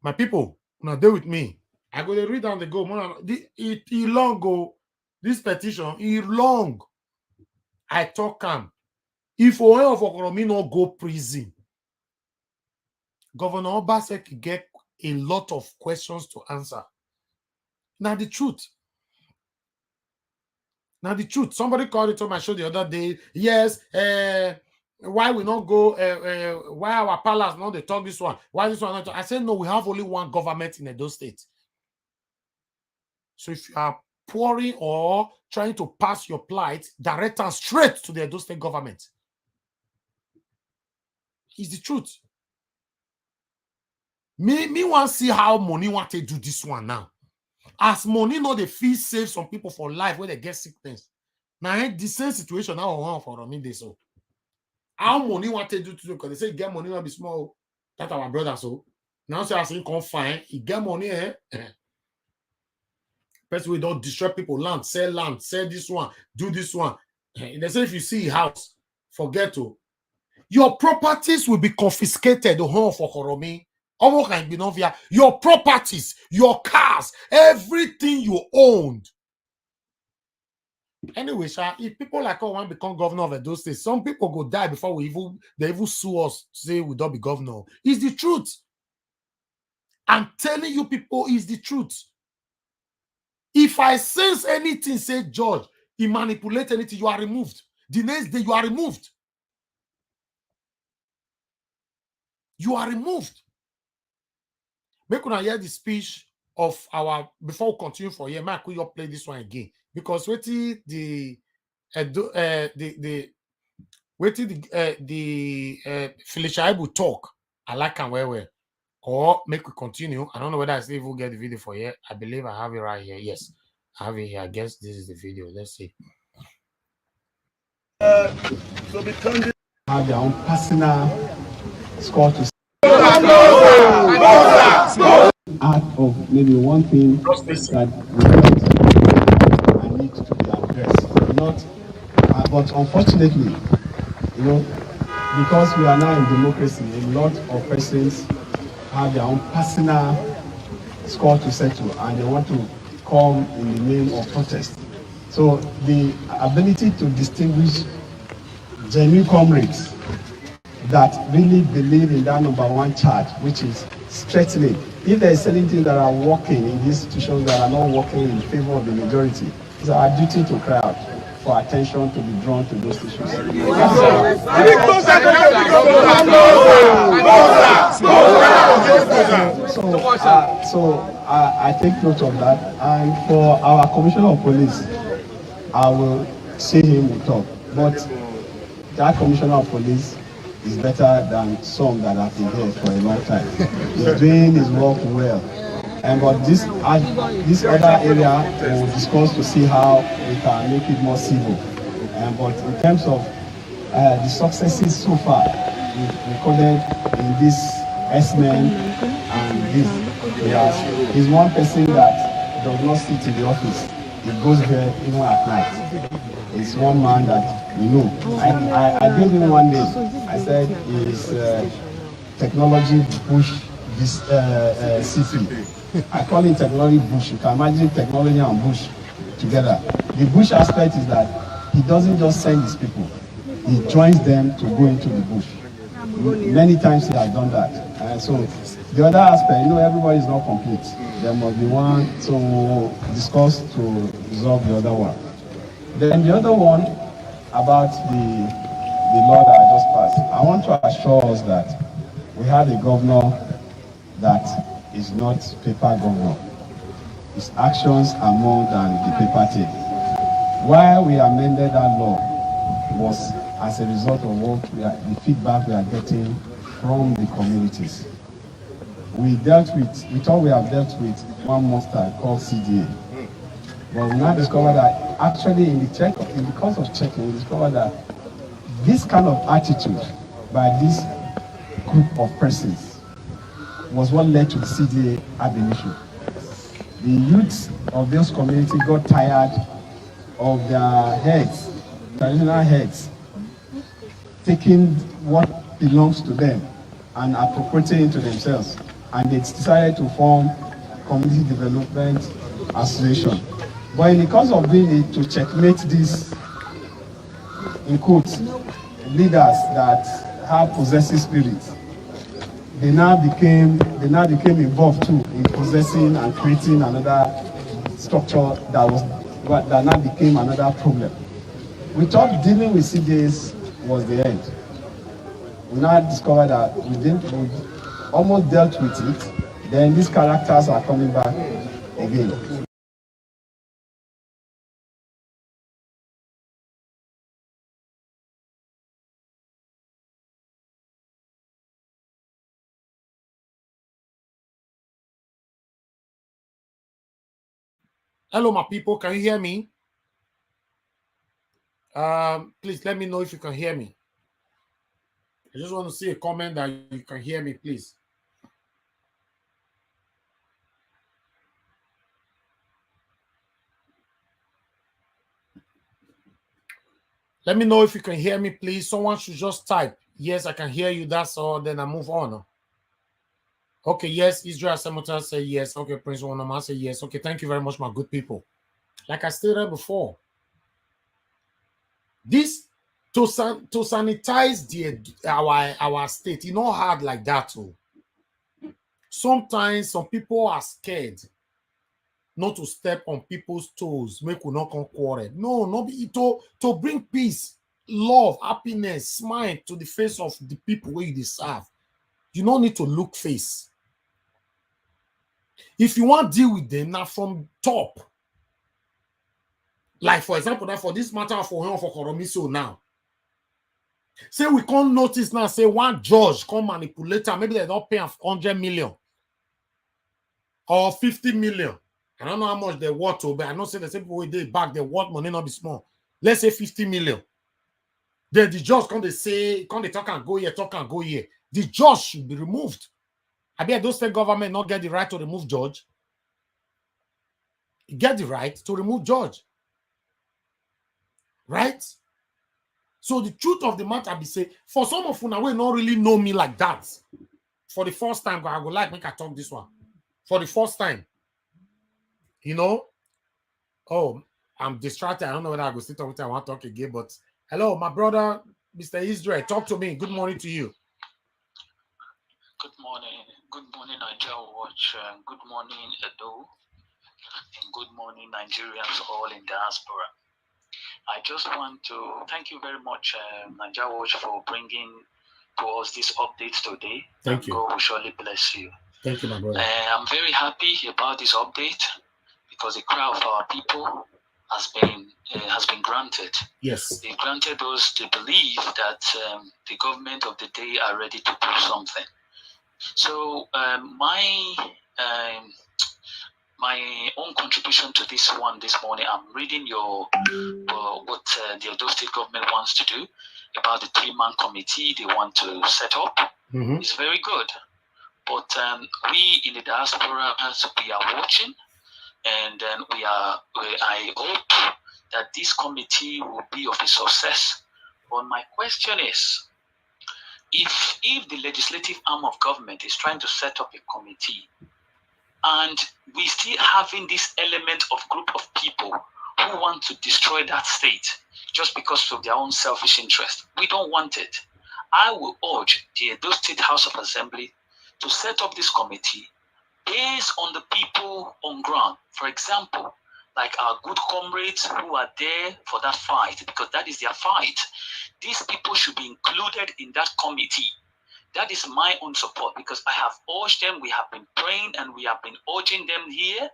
My people, now deal with me. I go to read down the go. It long go. This petition, it long. I talk him. If Ohen of Okhuoromi no go prison, Governor Obaseki get a lot of questions to answer. Now the truth. Now the truth. Somebody called it on my show the other day. Yes, why we not go? Why our palace not they talk this one? Why this one not? I said no. We have only one government in Edo State. So if you are pouring or trying to pass your plight, direct us straight to the Edo State government. It's the truth. Me want to see how money want to do this one now. As money not the fee save some people for life when they get sickness. Now the same situation now Ohen of Okhuoromi dey so. How money want to do to because they say get money will be small. That's our brother so. Now say as he come fine, he get money Person we don't destroy people land, sell this one, do this one. They say if you see a house, forget to. Your properties will be confiscated. The Ohen of Okhuoromi, Ovbokhan Igbinovia, your properties, your cars, everything you owned. Anyway, if people like us want to become governor of Edo State, some people go die before they even sue us to say we don't be governor. It's the truth. I'm telling you people, it's the truth. If I sense anything, say George, he manipulate anything, you are removed. The next day, you are removed. You are removed. Make una hear the speech of our, before we continue for here, Mark, will play this one again. Because waiting the Felicia Ibu talk, I like and well. Or make we continue. I don't know whether I still will get the video for here. I believe I have it right here. Yes, I have it here. I guess this is the video. Let's see. So because have their own personal score to out of maybe one thing that we need to be addressed. Not, but unfortunately, you know, because we are now in democracy, a lot of persons have their own personal score to settle and they want to come in the name of protest. So the ability to distinguish genuine comrades that really believe in that number one charge, which is strengthening. If there is anything that are working in these institutions that are not working in favor of the majority, it's our duty to cry out for attention to be drawn to those issues. I take note of that, and for our Commissioner of Police, I will see him will talk. But that Commissioner of Police is better than some that have been here for a long time. He's doing his work well. And but this other area we'll discuss to see how we can make it more civil. But in terms of the successes so far, we've recorded in this S-Men and this, he's one person that does not sit in the office. He goes there even at night. It's one man that we know. I gave him one name. I said he's technology bush this CP. I call him technology bush. You can imagine technology and bush together. The bush aspect is that he doesn't just send his people. He joins them to go into the bush. Many times he has done that. So the other aspect, you know, everybody is not complete. There must be one to discuss to resolve the other one. Then the other one about the law that I just passed. I want to assure us that we have a governor that is not paper governor. His actions are more than the paper tape. Why we amended that law was as a result of the feedback we are getting from the communities. We thought we have dealt with one monster called CDA. But we now discovered that actually in the course of checking, we discovered that this kind of attitude by this group of persons was what led to the CDA ab initio. The youths of those communities got tired of their heads, traditional heads, taking what belongs to them and appropriating it to themselves. and they decided to form Community Development Association. But in the course of doing it, to checkmate this, in quotes, leaders that have possessive spirits, they now became involved too in possessing and creating another structure that now became another problem. We thought dealing with CJs was the end. We now discovered that we almost dealt with it. Then these characters are coming back again. Hello, my people. Can you hear me? Please let me know if you can hear me. I just want to see a comment that you can hear me, please. Let me know if you can hear me, please. Someone should just type, yes, I can hear you. That's all. Then I move on. Okay, yes. Israel Samuel say yes. Okay, Prince Wanama say yes. Okay, thank you very much, my good people. Like I stated before, this to sanitize our state, you know, hard like that too. Sometimes some people are scared not to step on people's toes, make we not come quarrel. No, not be to bring peace, love, happiness, smile to the face of the people where you deserve. You don't need to look face. If you want to deal with them now from top, like for example, that for this matter of Ohen of Okhuoromi, so now, say we can't notice now, say one judge come manipulate, maybe they don't pay 100 million or 50 million. I don't know how much they worth to, but I know say the same people they back, they worth money not be small. Let's say 50 million. Then the judge come they say, come they talk and go here. The judge should be removed. I bet those state government not get the right to remove judge. Get the right to remove judge. Right? So the truth of the matter be say, for some of you now, we not really know me like that. For the first time, I would like make I talk this one. For the first time. You know? Oh, I'm distracted. I don't know whether I go still talk with you. I want to talk again, but hello, my brother, Mr. Israel. Talk to me. Good morning to you. Good morning. Good morning, Nigeria Watch. Good morning, Edo. And good morning, Nigerians all in diaspora. I just want to thank you very much, Nigeria Watch, for bringing to us this update today. Thank you. God will surely bless you. Thank you, my brother. I'm very happy about this update because the cry of our people has been granted. Yes. They granted us the belief that the government of the day are ready to do something. So my own contribution to this morning, I'm reading what the Odo State government wants to do about the 3-man committee they want to set up. Mm-hmm. It's very good. But we in the diaspora, we are watching, and then I hope that this committee will be of a success. But my question is, if the legislative arm of government is trying to set up a committee, and we still having this element of group of people who want to destroy that state just because of their own selfish interest, we don't want it. I will urge the Edo State House of Assembly to set up this committee based on the people on ground. For example, like our good comrades who are there for that fight, because that is their fight. These people should be included in that committee. That is my own support, because I have urged them, we have been praying and we have been urging them here.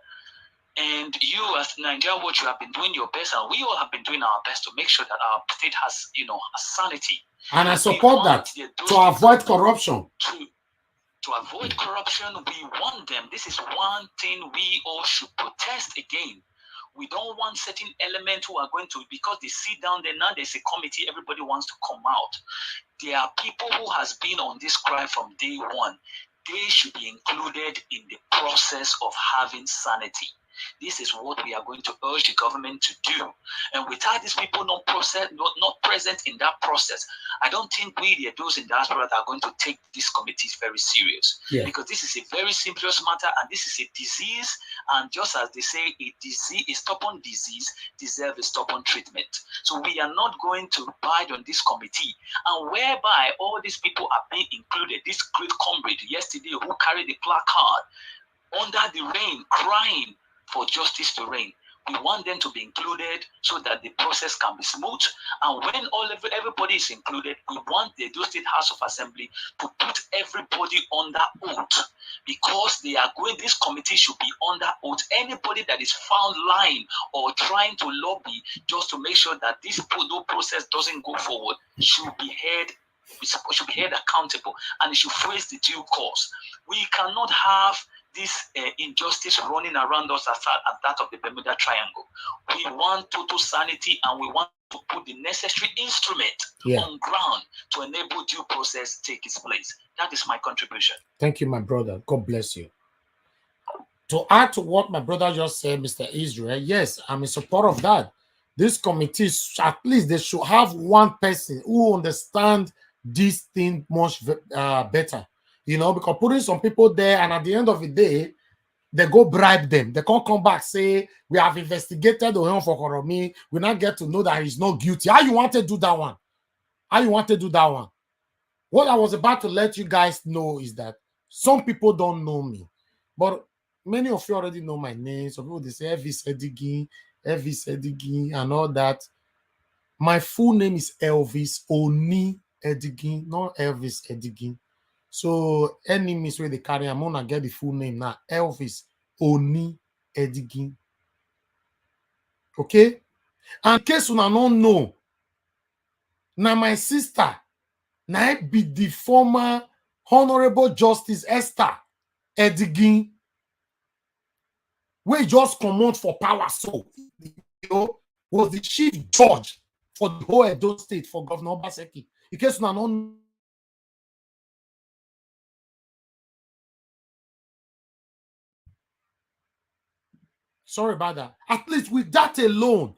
And you as Nigeria Watch, you have been doing your best, and we all have been doing our best to make sure that our state has, a sanity. And I support that to avoid corruption. To avoid corruption, we want them. This is one thing we all should protest again. We don't want certain elements who are going to, because they sit down there, now there's a committee, everybody wants to come out. There are people who has been on this cry from day one. They should be included in the process of having sanity. This is what we are going to urge the government to do. And without these people not present in that process, I don't think we, those in diaspora, are going to take these committees very serious. Yeah. Because this is a very serious matter, and this is a disease. And just as they say, a stubborn disease deserves a stubborn treatment. So we are not going to abide on this committee, and whereby all these people are being included. This great comrade yesterday who carried the placard under the rain, crying for justice to reign. We want them to be included so that the process can be smooth. And when everybody is included, we want the Edo State House of Assembly to put everybody under oath, because they are going. This committee should be under oath. Anybody that is found lying or trying to lobby just to make sure that this process doesn't go forward should be held accountable, and it should face the due course. We cannot have this injustice running around us as that of the Bermuda Triangle. We want total sanity, and we want to put the necessary instrument on ground to enable due process take its place. That is my contribution. Thank you, my brother. God bless you. To add to what my brother just said, Mr. Israel, yes, I'm in support of that. This committee, at least they should have one person who understands this thing much better. You know, because putting some people there, and at the end of the day, they go bribe them. They can't come back, say, we have investigated Ohen of Okhuoromi. We now get to know that he's not guilty. How you want to do that one? How you want to do that one? What I was about to let you guys know is that some people don't know me, but many of you already know my name. Some people, they say Elvis Edigin, and all that. My full name is Elvis Oni Edigin, not Elvis Edigin. So enemies where they carry, I'm gonna get the full name now. Elvis Oni Edigin. Okay? And in case you don't know, now my sister, now be the former Honorable Justice Esther Edigin, we just come out for power, so you know, was the chief judge for the whole Edo State for Governor Obaseki. In case you don't. Sorry about that. At least with that alone,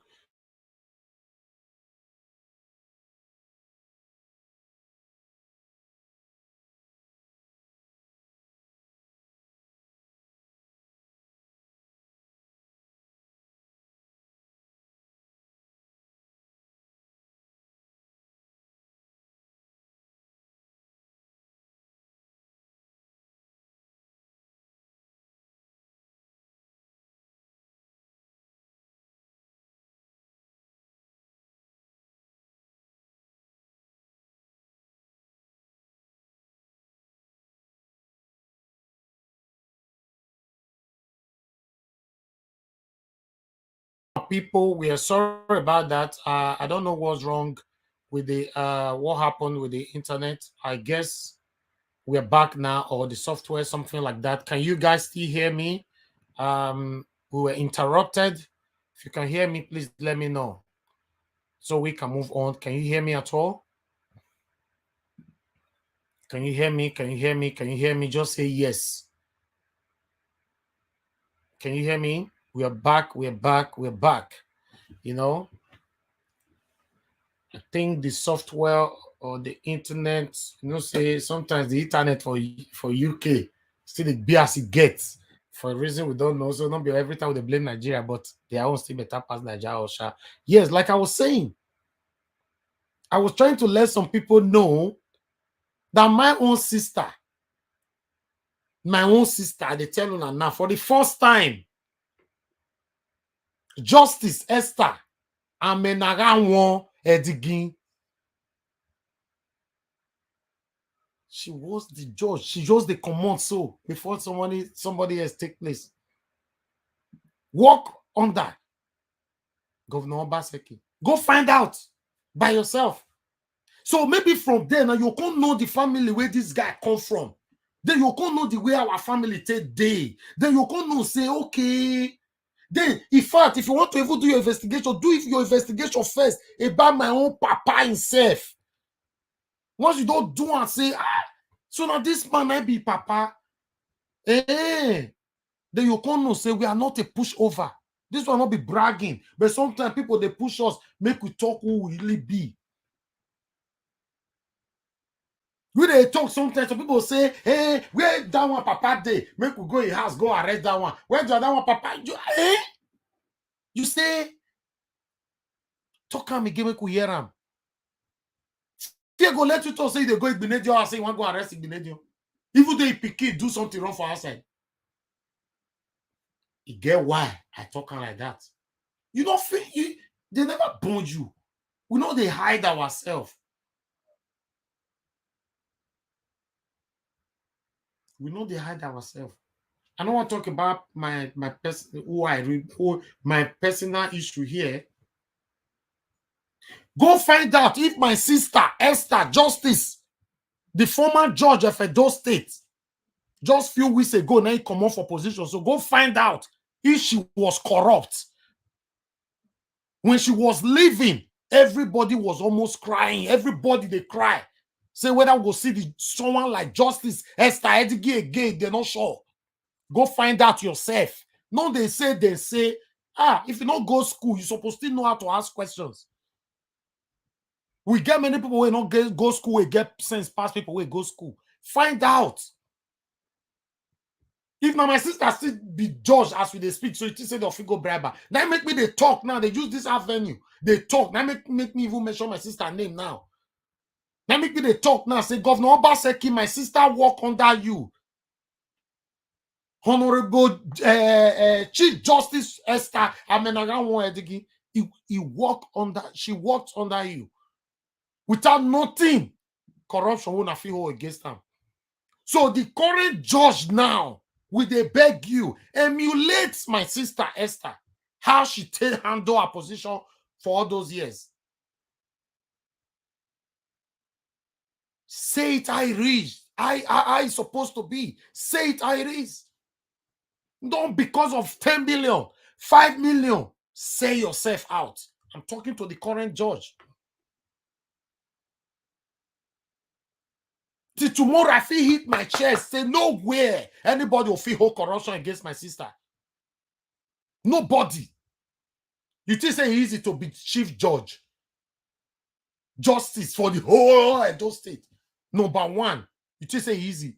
people, we are sorry about that. I don't know what's wrong with the what happened with the internet. I guess we're back now, or the software, something like that. Can you guys still hear me? We were interrupted. If you can hear me, please let me know so we can move on. Can you hear me at all? Can you hear me? Can you hear me? Can you hear me? Just say yes. Can you hear me? We are back. We're back. We're back. You know, I think the software or the internet, you know, say sometimes the internet for UK still the be as it gets for a reason we don't know. So not be every time they blame Nigeria, but their own still better pass Nigeria or Sha. Yes, like I was saying, I was trying to let some people know that my own sister, they tell you now for the first time, Justice Esther Amenagawan Edigin. She was the judge. She just the command so before somebody else take place. Work on that. Governor Obaseki. Go find out by yourself. So maybe from there now you can't know the family where this guy come from. Then you can't know the way our family take day. Then you can't know say okay. Then, in fact, if you want to even do your investigation, do your investigation first about my own papa himself. Once you don't do and say, so now this man might be papa. Then you can't know, say we are not a pushover. This will not be bragging, but sometimes people they push us, make we talk who we really be. We they talk sometimes, some people say, hey, where that one papa day? Make we go in house, go arrest that one. Where do that one papa? You say, talk him again, make we hear him. They go let you talk, say they go Igbinovia, or say you want to go arrest Igbinovia. Even though pikin do something wrong for outside. You get why I talk like that. You don't feel they never bond you. We know they hide ourselves. We know they hide ourselves. I don't want to talk about my personal issue here. Go find out if my sister Esther Justice, the former judge of Edo State, just few weeks ago now he come off for position. So go find out if she was corrupt. When she was leaving, everybody was almost crying. Everybody they cry. Say whether we'll see someone like Justice Esther Edige again, they're not sure. Go find out yourself. No, they say, if you don't go school, you're supposed to know how to ask questions. We get many people who don't go school, we get sense past people who go school. Find out. If now my sister still be judged as we they speak, so it is said of go briber. Now make me they talk now. They use this avenue. They talk. Now make me even mention my sister's name now. Now make me they talk now. Say Governor Obaseki, my sister work under you. Honorable Chief Justice Esther Amenagawa, she worked under you. Without nothing, corruption won't feel against them. So the current judge now, will they beg you, emulate my sister Esther, how she handle her position for all those years. Say it I reach. I supposed to be. Say it I reach. Don't because of 10 million, 5 million. Say yourself out. I'm talking to the current judge. Till tomorrow I feel hit my chest. Say nowhere anybody will feel hold corruption against my sister. Nobody. You think say easy to be chief judge, justice for the whole Edo State. Number one, you think say easy.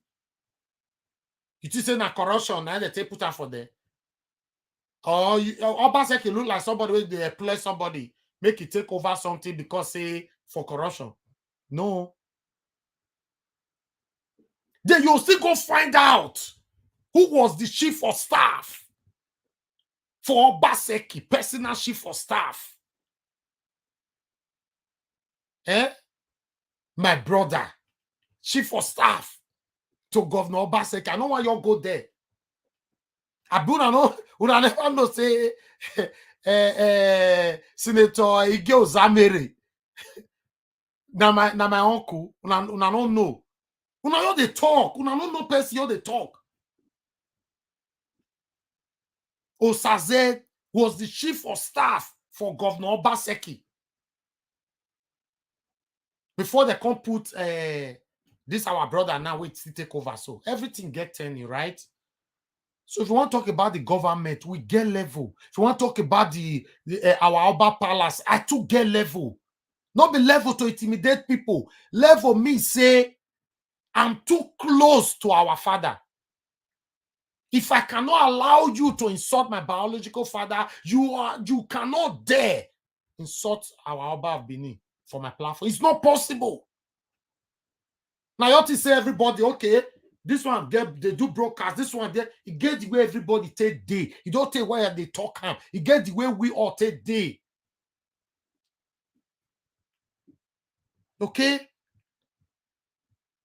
You think say na corruption now they put her for there. Or Obaseki look like somebody where they employ somebody, make it take over something because say for corruption. No. Then you'll still go find out who was the chief of staff for Obaseki, personal chief of staff. My brother, chief of staff to Governor Obaseki. I don't want you to go there. Abuna never know say Senator Ige Ozamere. na my uncle. Una don't know. Una know they talk. Una don't know person they talk. Osaze was the chief of staff for Governor Obaseki. Before they come put this our brother now wait to take over. So everything get turning, right? So if you want to talk about the government, we get level. If you want to talk about our Alba Palace, I too get level. Not be level to intimidate people. Level me say I'm too close to our father. If I cannot allow you to insult my biological father, you cannot dare insult our Alba of Benin for my platform. It's not possible. Now you have to say everybody, okay, this one they do broadcast, this one there, it get the way everybody take day. You don't take where they talk him. It get the way we all take day. Okay?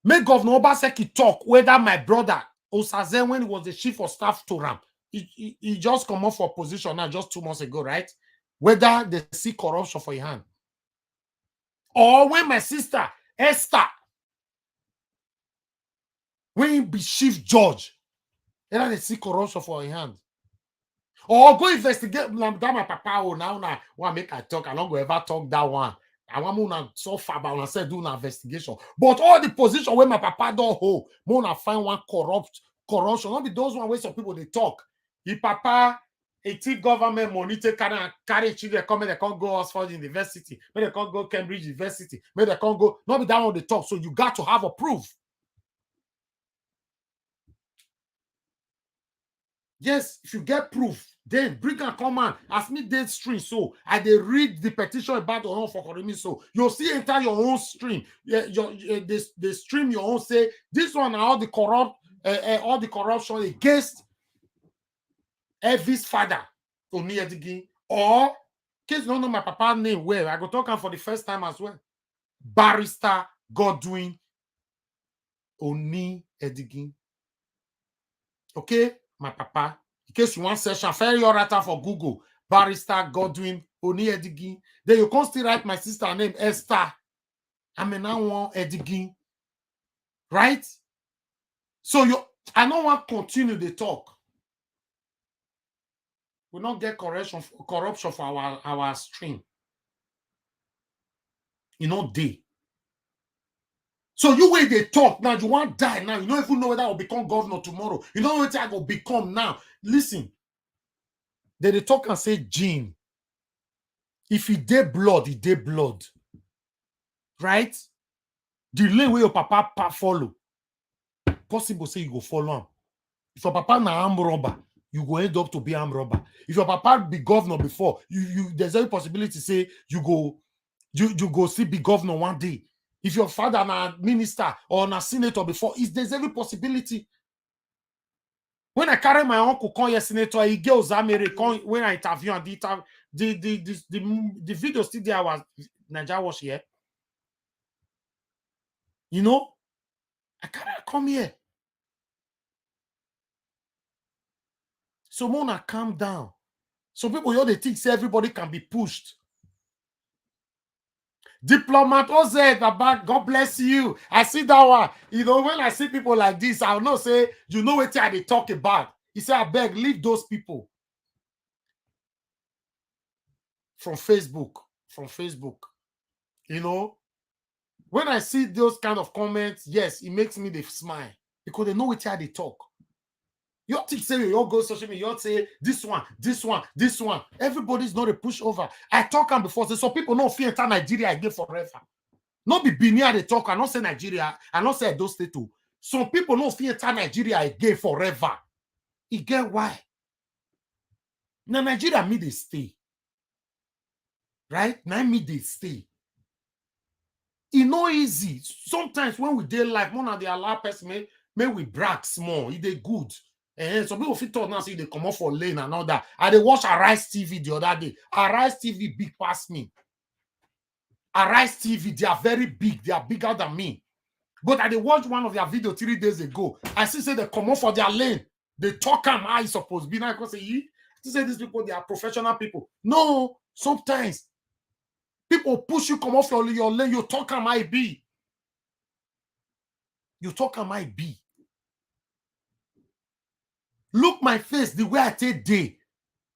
Make Governor Obaseki talk whether my brother Osaze, when he was the chief of staff to Ram, he just come off for position now just 2 months ago, right? Whether they see corruption for your hand. Or when my sister Esther, when he be chief judge, whether they see corruption for your hand. Or go investigate that my papa now want make I talk. I don't go ever talk that one. I want to so far, but I say do an investigation. But all the position where my papa don't hold, I find one corruption. Not be those one where some people they talk. If papa, a thief government money take carry children come, they can't go Oxford University, maybe they can't go Cambridge University, maybe they can't go, not be that on the top. So you got to have a proof. Yes, if you get proof, then bring a command. As me date stream, so I they read the petition about the Ohen of Okhuoromi. So you'll see enter your own stream. Yeah, the stream your own say this one are all the corruption against Evie's father, Oni Edigin, or case you don't know my papa's name well. I go talk him for the first time as well. Barrister Godwin Oni Edigin. Okay, my papa. In case you want session, fair your writer for Google. Barrister Godwin Oni Edigin. Then you can still write my sister name Esther. I'm now one Edigin. Right? So I don't want to continue the talk. We don't get corruption for our stream. You know, they. So you wait they talk now, you want to die now. You don't even know whether I will become governor tomorrow. You don't know what I will become now. Listen. They talk and say, Gene, if he did blood, he did blood. Right? The lane where your papa follow. Possible say you go follow him. If your papa na arm robber, you go end up to be arm robber. If your papa be governor before, there's every possibility say you go see be governor one day. If your father na minister or na senator before, there's every possibility. When I carry my uncle come here, senator, he goes when I interview and the video still there was Nigeria was here. You know, I can't come here. So Mona, calm down. So people they think say everybody can be pushed. Diplomat OZ, God bless you. I see that one. You know, when I see people like this, I'll not say, you know what they talk about. He said, I beg, leave those people. From Facebook. You know, when I see those kind of comments, yes, it makes me smile. Because they know what they talk. You think say you all go social media, you say this one. Everybody's not a pushover. I talk on before, so people don't fear enter Nigeria again forever. Not be Benin they talk, I not say Nigeria, I not say those state too. Some people don't fear enter Nigeria again forever. You get why? Now Nigeria me they stay. Right? Now me they stay. It's not easy. Sometimes when we dey life, more than they allow person, may we brag small. It dey good. And some people fit talk now say they come off for lane and all that. I dey watch Arise TV the other day. Arise TV big past me. Arise TV, they are very big. They are bigger than me. But I dey watch one of their video 3 days ago. I see say they come off for their lane. They talk am how it's supposed to be. Now I can say, these people, they are professional people. No, sometimes people push you, come off your lane. You talk am how it be. You talk am how it be. Look my face, the way I take day.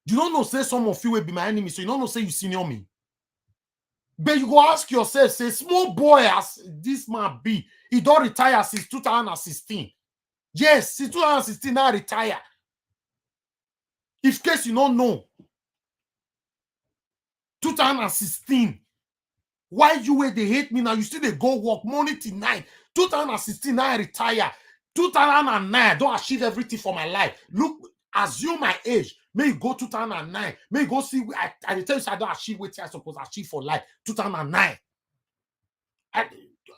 You don't know, say some of you will be my enemy, so you don't know, say you senior me. But you go ask yourself, say, small boy as this man be, he don't retire since 2016. Yes, since 2016, I retire. If case you don't know, 2016. Why you where they hate me now? You still they go work morning till night. 2016, I retire. 2009, don't achieve everything for my life. Look, assume my age. May you go 2009. May you go see. I tell you, I don't achieve what I supposed to achieve for life. 2009.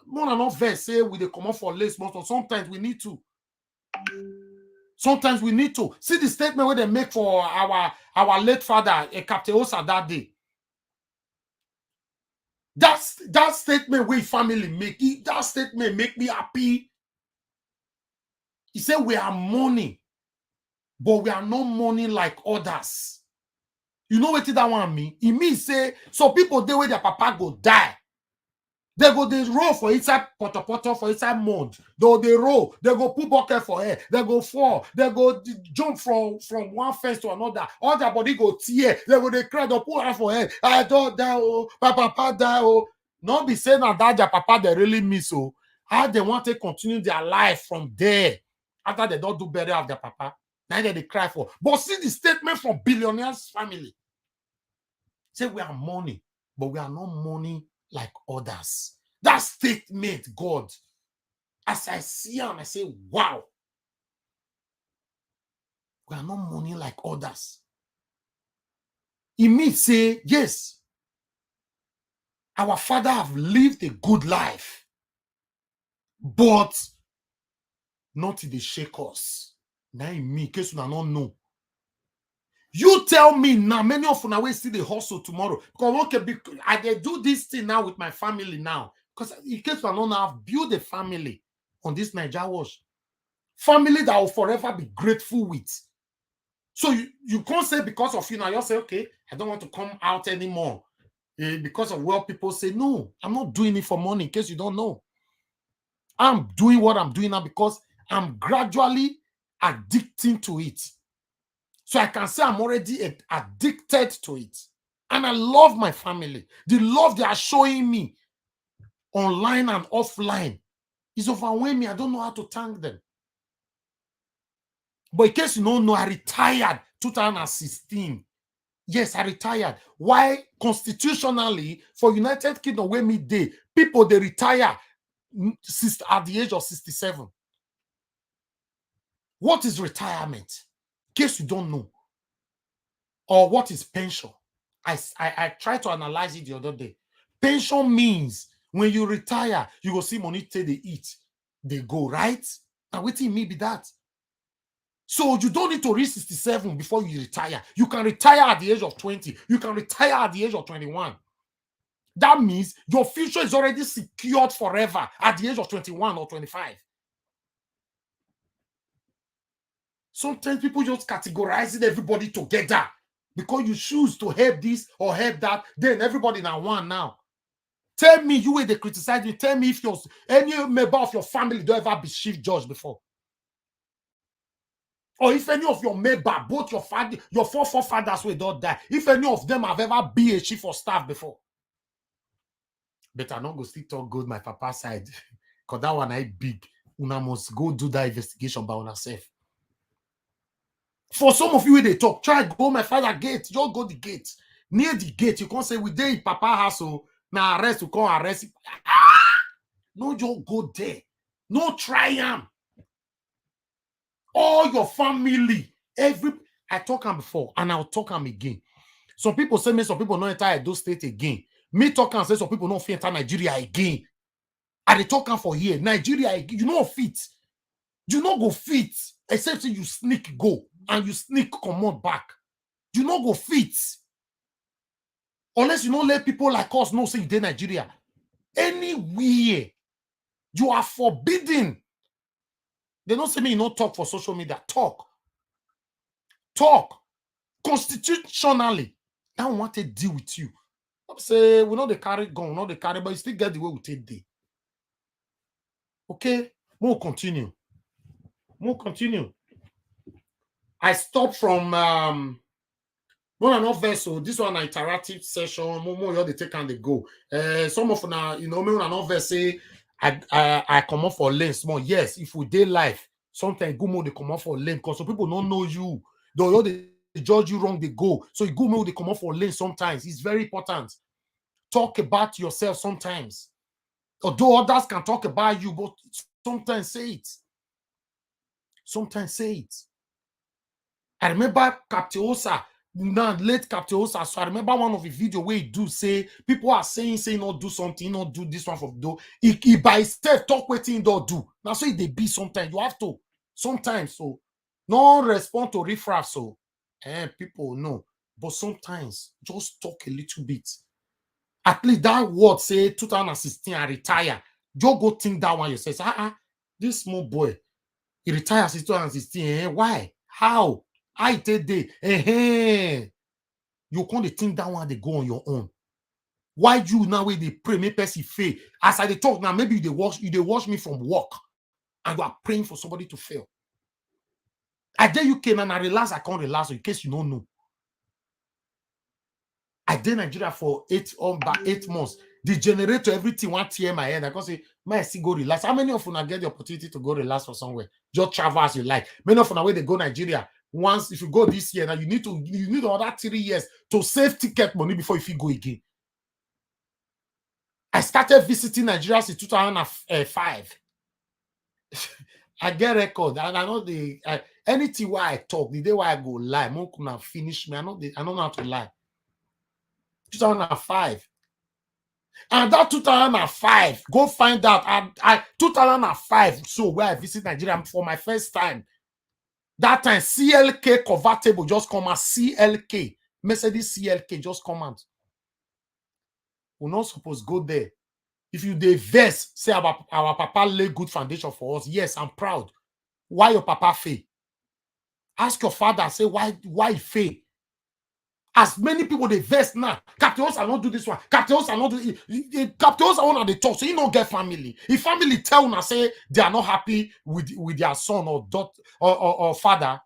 More than not verse say we they come up for less months. Sometimes we need to. Sometimes we need to see the statement where they make for our late father, Captain Osa, that day. That statement we family make it. That statement make me happy. He said we are mourning, but we are not mourning like others. You know what that one mean? It means say so people they where their papa go die. They go they roll for inside poto for inside mud. They roll. They go put bucket for air. They go fall. They go jump from one fence to another. All their body go tear. They go they cry. They put her for air. I don't die. Oh, papa die. Oh, not be saying that their papa they really miss. Oh, how they want to continue their life from there after they don't do better of their papa. Neither they cry for. But see the statement from billionaires' family. Say we are mourning, but we are not mourning like others. That statement, God, as I see him, I say, wow. We are not mourning like others. It means say, yes, our father have lived a good life, but not in the shake us. Now in me, in case you don't know. You tell me now, many of you will see the hustle tomorrow. Because okay, I do this thing now with my family now. Because in case you don't know, I've built a family on this Niger Wash. Family that I will forever be grateful with. So you can't say because of you now, you say, okay, I don't want to come out anymore. Because of what people say. No, I'm not doing it for money, in case you don't know. I'm doing what I'm doing now because I'm gradually addicting to it. So I can say I'm already addicted to it. And I love my family. The love they are showing me online and offline is overwhelming. I don't know how to thank them. But in case you don't know, I retired 2016. Yes, I retired. Why? Constitutionally, for United Kingdom, where me day, people, they retire at the age of 67. What is retirement? In case you don't know. Or what is pension? I tried to analyze it the other day. Pension means when you retire, you go see money till they eat. They go, right? And waiting me be that. So you don't need to reach 67 before you retire. You can retire at the age of 20. You can retire at the age of 21. That means your future is already secured forever at the age of 21 or 25. Sometimes people just categorizing everybody together because you choose to help this or help that. Then everybody now one now. Tell me, you where they criticize me. Tell me if any member of your family don't ever be chief judge before. Or if any of your member, both your father, your four fathers will don't die. If any of them have ever been a chief of staff before. But I not go still talk good my papa side. Because that one I big. Una must go do that investigation by yourself. For some of you, they talk, try go my father gate. Just go the gate. Near the gate, you can't say we dey in papa house, so now arrest, you can't arrest. No, you go there. No try him. All your family, I talk him before, and I'll talk him again. Some people say me, some people not enter Edo State again. Me talk and say some people not fit enter Nigeria again. And they talk for here. Nigeria, you know fit. You not go fit, except you sneak go and you sneak come on back. You not go fit. Unless you don't let people like us know say you in Nigeria. Anywhere, you are forbidden. They don't say me you not talk for social media. Talk. Constitutionally. I don't want to deal with you. Say we know they carry gun, not the carry, but you still get the way we take day. Okay, we'll continue. I stopped from one and vessel. This one an interactive session. More they take and they go. Some of now, me and vessel say I come up for lane small. Yes, if we day life, sometimes go more they come up for lane because some people don't know you. Though they judge you wrong, they go. So you go more they come up for lane sometimes. It's very important. Talk about yourself sometimes. Although others can talk about you, but sometimes say it. I remember Captain Osa, late Captain Osa. So I remember one of the video where he do say people are saying not do something, not do this one for do. He by himself talk waiting don't do. Now so they be sometimes you have to sometimes so no respond to riffraff so people know, but sometimes just talk a little bit. At least that word say 2016 I retire. Just go think that one yourself. This small boy, he retires in 2016. Why? How? I take day. You can't think that one they go on your own. Why you now when they pray, make person fail? As I they talk now, maybe they watch me from work, and you are praying for somebody to fail. I dare you came and I relax. I can't relax in case you don't know. I did Nigeria for 8 months. The generator, everything one tear my head. I can say, may still go relax. How many of you now get the opportunity to go relax for somewhere? Just travel as you like. Many of you now where they go Nigeria, once if you go this year, now you need another 3 years to save ticket money before you go again. I started visiting Nigeria in 2005. I get record, and I know anything where I talk, the day where I go lie, more could finish me. I don't know how to lie. 2005. And that 2005, go find out. I 2005, so where I visit Nigeria for my first time. That time, CLK convertible just come out. CLK, Mercedes CLK just come out. We're not supposed to go there. If you vest, say our papa lay good foundation for us. Yes, I'm proud. Why your papa fail? Ask your father, say why fail? As many people they vest now. Captains are not do this one. Captains are not do it. Captains are on the talk. So you don't get family. If family tell and say they are not happy with their son or daughter or father,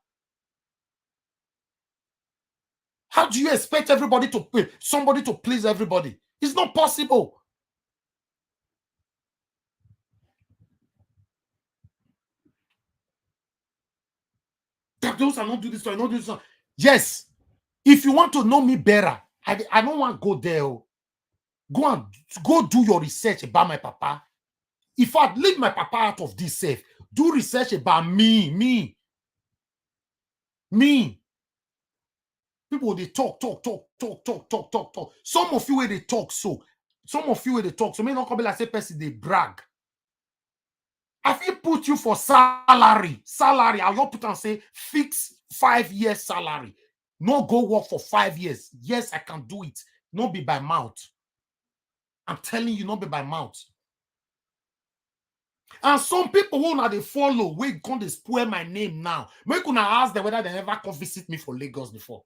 how do you expect everybody to pay somebody to please everybody? It's not possible. Captains are not do this one. Not do this one. Yes. If you want to know me better, I don't want to go there. Go do your research about my papa. If I leave my papa out of this safe, do research about me. People they talk. Some of you where they talk so. Some of you where they talk. So may not come like say person they brag. If you put you for salary, I'll you put and say fix 5 years salary. No go work for 5 years. Yes, I can do it. Not be by mouth. I'm telling you, not be by mouth. And some people who now they follow, we can't they spoil my name now. Make una ask them whether they ever come visit me for Lagos before.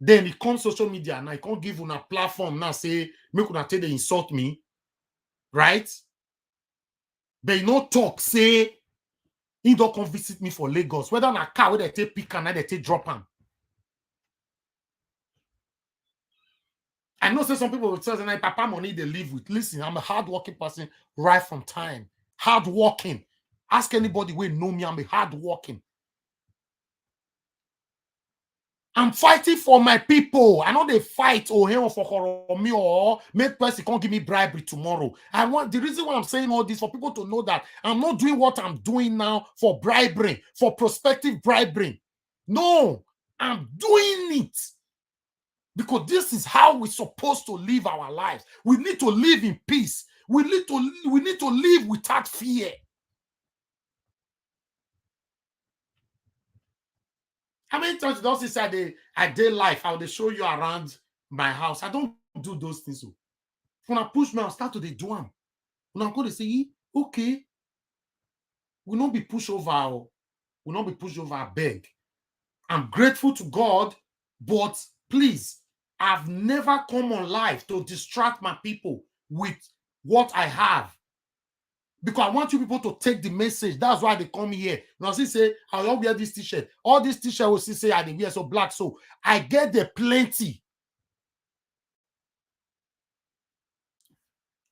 Then it comes social media now. I can't give una platform now. Say make una tell they insult me, right? They no talk. Say he don't come visit me for Lagos. Whether on a car where they take pick and they take drop him. I know say some people will tell me, Papa money they live with. Listen, I'm a hardworking person right from time. Hardworking. Ask anybody who know me, I'm a hardworking. I'm fighting for my people. I know they fight Ohen of Okhuoromi or make person can't give me bribery tomorrow. I want the reason why I'm saying all this for people to know that I'm not doing what I'm doing now for bribery, for prospective bribery. No, I'm doing it. Because this is how we're supposed to live our lives. We need to live in peace. We need to live without fear. How many times does it say I day life? How they show you around my house? I don't do those things. So when I push me, I'll start to do them. When I go to say, okay, we'll not be pushed over. We'll not be pushed over. I beg. I'm grateful to God, but please, I've never come on live to distract my people with what I have. Because I want you people to take the message. That's why they come here. Now, see, say, I don't wear this t-shirt. All this t-shirt will say, I wear so black. So I get the plenty.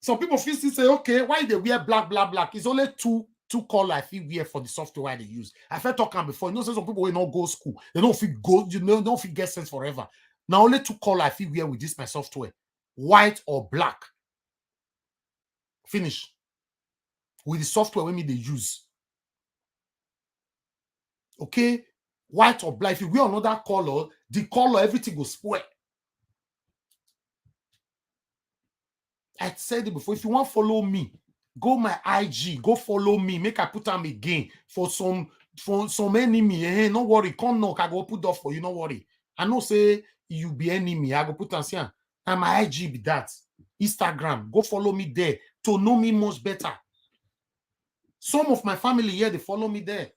Some people feel say, okay, why they wear black? It's only two color I feel wear for the software they use. I felt talking before. You know, some people will not go school. They don't feel go, you know, don't feel get sense forever. Now only 2 color I feel wear with this my software. White or black. Finish. With the software we they use. Okay? White or black. If you wear another color, the color, everything will spoil. I said it before. If you want to follow me, go my IG, go follow me. Make I put them again for some enemy. Hey, no worry, come knock. I go put up for you. No worry. I know say you be enemy. I go put them here. And my IG be that. Instagram. Go follow me there to know me much better. Some of my family here, they follow me there.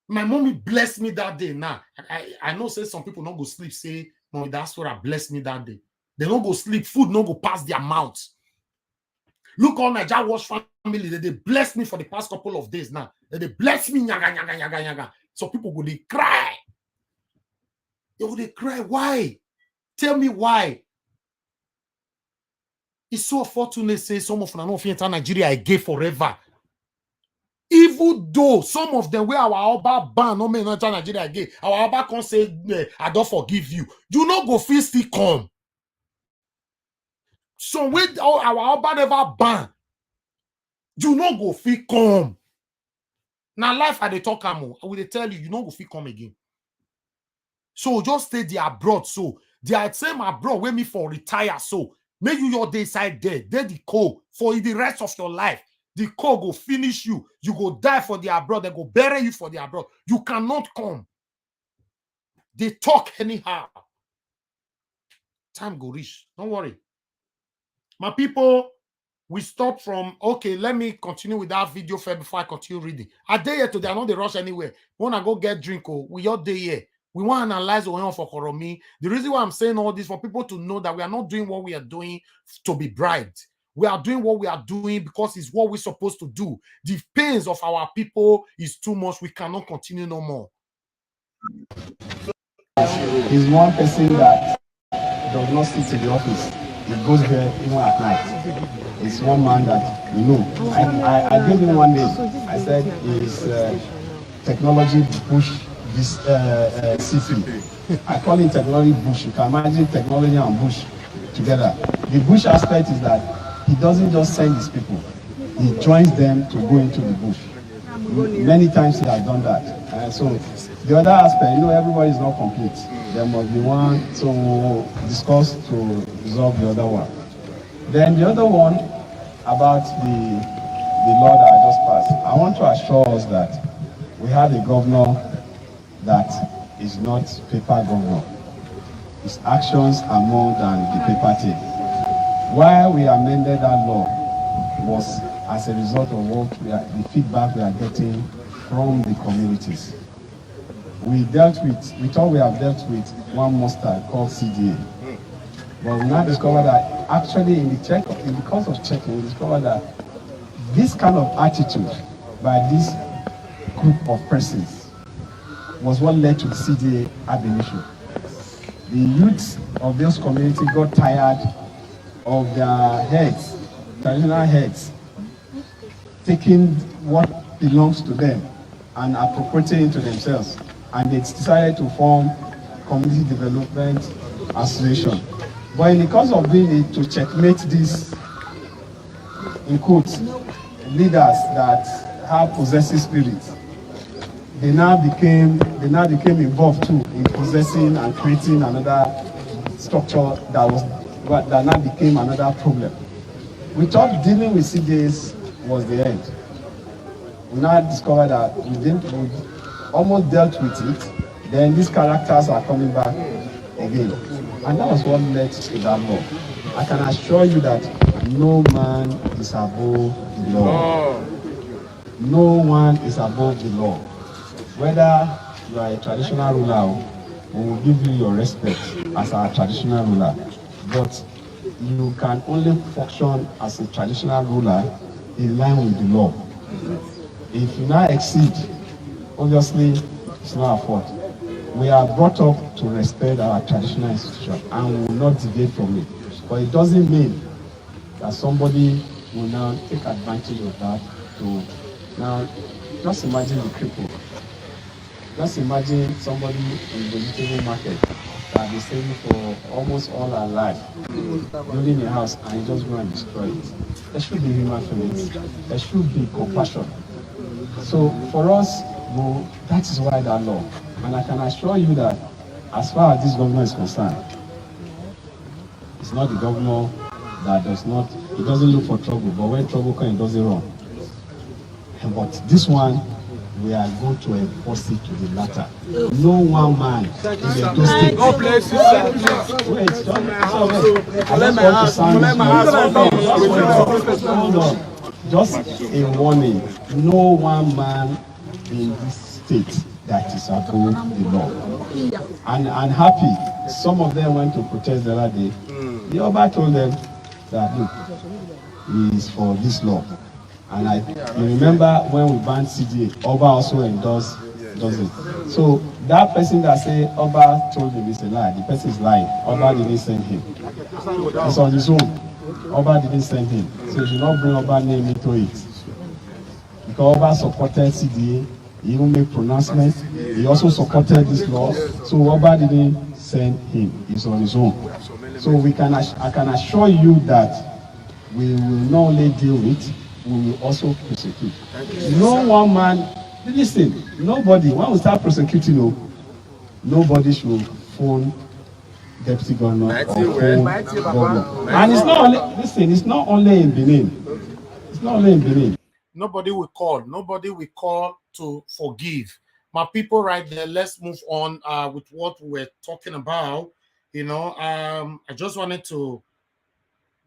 My mommy blessed me that day. Now, I know say some people don't go sleep. Say, no, that's what I blessed me that day. They don't go sleep. Food don't go past their mouths. Look on Nigeria Watch family. They bless me for the past couple of days now. They bless me. Yaga. So people go, they cry. They cry. Why? Tell me why. It's so fortunate say some of them enter Nigeria again forever. Even though some of them where our Oba ban no may not Nigeria again, our Oba can say, I don't forgive you. You not go feel still come. So when our Oba never ban, you not go feel come. Now life at the talk I will tell you, you not go feel come again. So just stay there abroad. So they are same abroad when me for retire. So make you your day side there. They the code for the rest of your life. The code go finish you. You go die for the abroad. They go bury you for the abroad. You cannot come. They talk anyhow. Time go reach. Don't worry. My people, we stop from, okay, let me continue with that video first before I continue reading. I day here today, I know they rush anywhere. We want to go get drink, we all day here. We want to analyze Ohen of Okhuoromi. The reason why I'm saying all this for people to know that we are not doing what we are doing to be bribed. We are doing what we are doing because it's what we're supposed to do. The pains of our people is too much. We cannot continue no more. He's one person that does not sit in the office. He goes there even at night. It's one man that you know. I gave him one name. I said he's technology push this CP. I call him technology bush. You can imagine technology and bush together. The bush aspect is that he doesn't just send his people. He joins them to go into the bush. Many times he has done that. So the other aspect, you know, everybody is not complete. There must be one to discuss to resolve the other one. Then the other one about the law that I just passed. I want to assure us that we have a governor that is not paper governor. His actions are more than the paper thing. Why we amended that law was as a result of what the feedback we are getting from the communities. We thought we have dealt with one monster called CDA. But we now discovered that actually in the course of checking, we discovered that this kind of attitude by this group of persons was what led to the CDA ab initio. The youths of those communities got tired of their heads, traditional heads, taking what belongs to them and appropriating it to themselves. And they decided to form Community Development Association. But in the course of doing it, to checkmate these, in quotes, leaders that have possessive spirits, they now became involved too in possessing and creating another structure that now became another problem. We thought dealing with CJs was the end. We now discovered that we almost dealt with it. Then these characters are coming back again. And that was what led to that law. I can assure you that no man is above the law. No one is above the law. Whether you are a traditional ruler, we will give you your respect as our traditional ruler. But you can only function as a traditional ruler in line with the law. If you now exceed, obviously it's not our fault. We are brought up to respect our traditional institution and we will not deviate from it. But it doesn't mean that somebody will now take advantage of that to now just imagine the cripple. Just imagine somebody in the vegetable market that is saving for almost all our life, building a house and just go and destroy it. There should be human feelings. There should be compassion. So for us, that is why that law. And I can assure you that as far as this governor is concerned, it's not the governor that he doesn't look for trouble, but when trouble comes, he does it wrong. But this one, we are going to enforce it to the latter. No one man is a state. God bless you, sir. Wait, hold on. Just a warning. No one man in this state that is above the law. And I'm happy. Some of them went to protest the other day. The Oba told them that look, he is for this law. And you remember when we banned CDA, Oba also does it. So that person that say Oba told him is a lie, the person is lying. Oba didn't send him. It's on his own. Oba didn't send him. So you should not bring Oba name into it. because Oba supported CDA, he even made pronouncements. He also supported this law. So Oba didn't send him. He's on his own. So I can assure you that we will not only deal with, we will also prosecute. No one man, listen, nobody, when we start prosecuting, nobody should phone deputy governor or phone governor. And it's not only, listen, it's not only in Benin. It's not only in Benin. Nobody will call. Nobody will call to forgive. My people right there, let's move on with what we're talking about. I just wanted to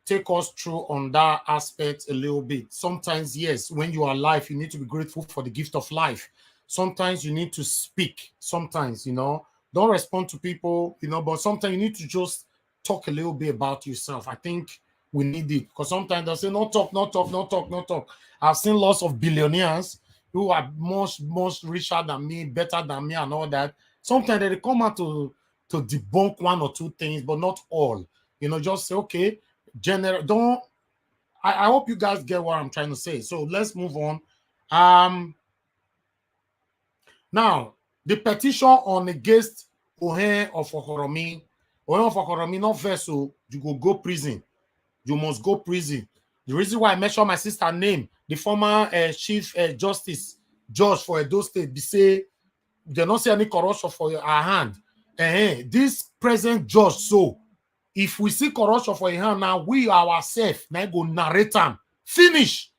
take us through on that aspect a little bit. Sometimes, yes, when you are alive, you need to be grateful for the gift of life. Sometimes you need to speak. Sometimes, don't respond to people, but sometimes you need to just talk a little bit about yourself. I think we need it, because sometimes they'll say, no talk, no talk, no talk, no talk. I've seen lots of billionaires who are much richer than me, better than me, and all that. Sometimes they come out to debunk one or two things, but not all. Just say, okay, general, don't. I hope you guys get what I'm trying to say. So let's move on. Now, the petition on against Ohen of Okhuoromi. Ohen of Okhuoromi, not vessel, you go prison. You must go prison. The reason why I mentioned my sister's name, the former chief justice judge for Edo State, they say they don't see any corruption for our hand. This present judge, so if we see corruption for your hand now, we ourselves now go narrate them. Finish.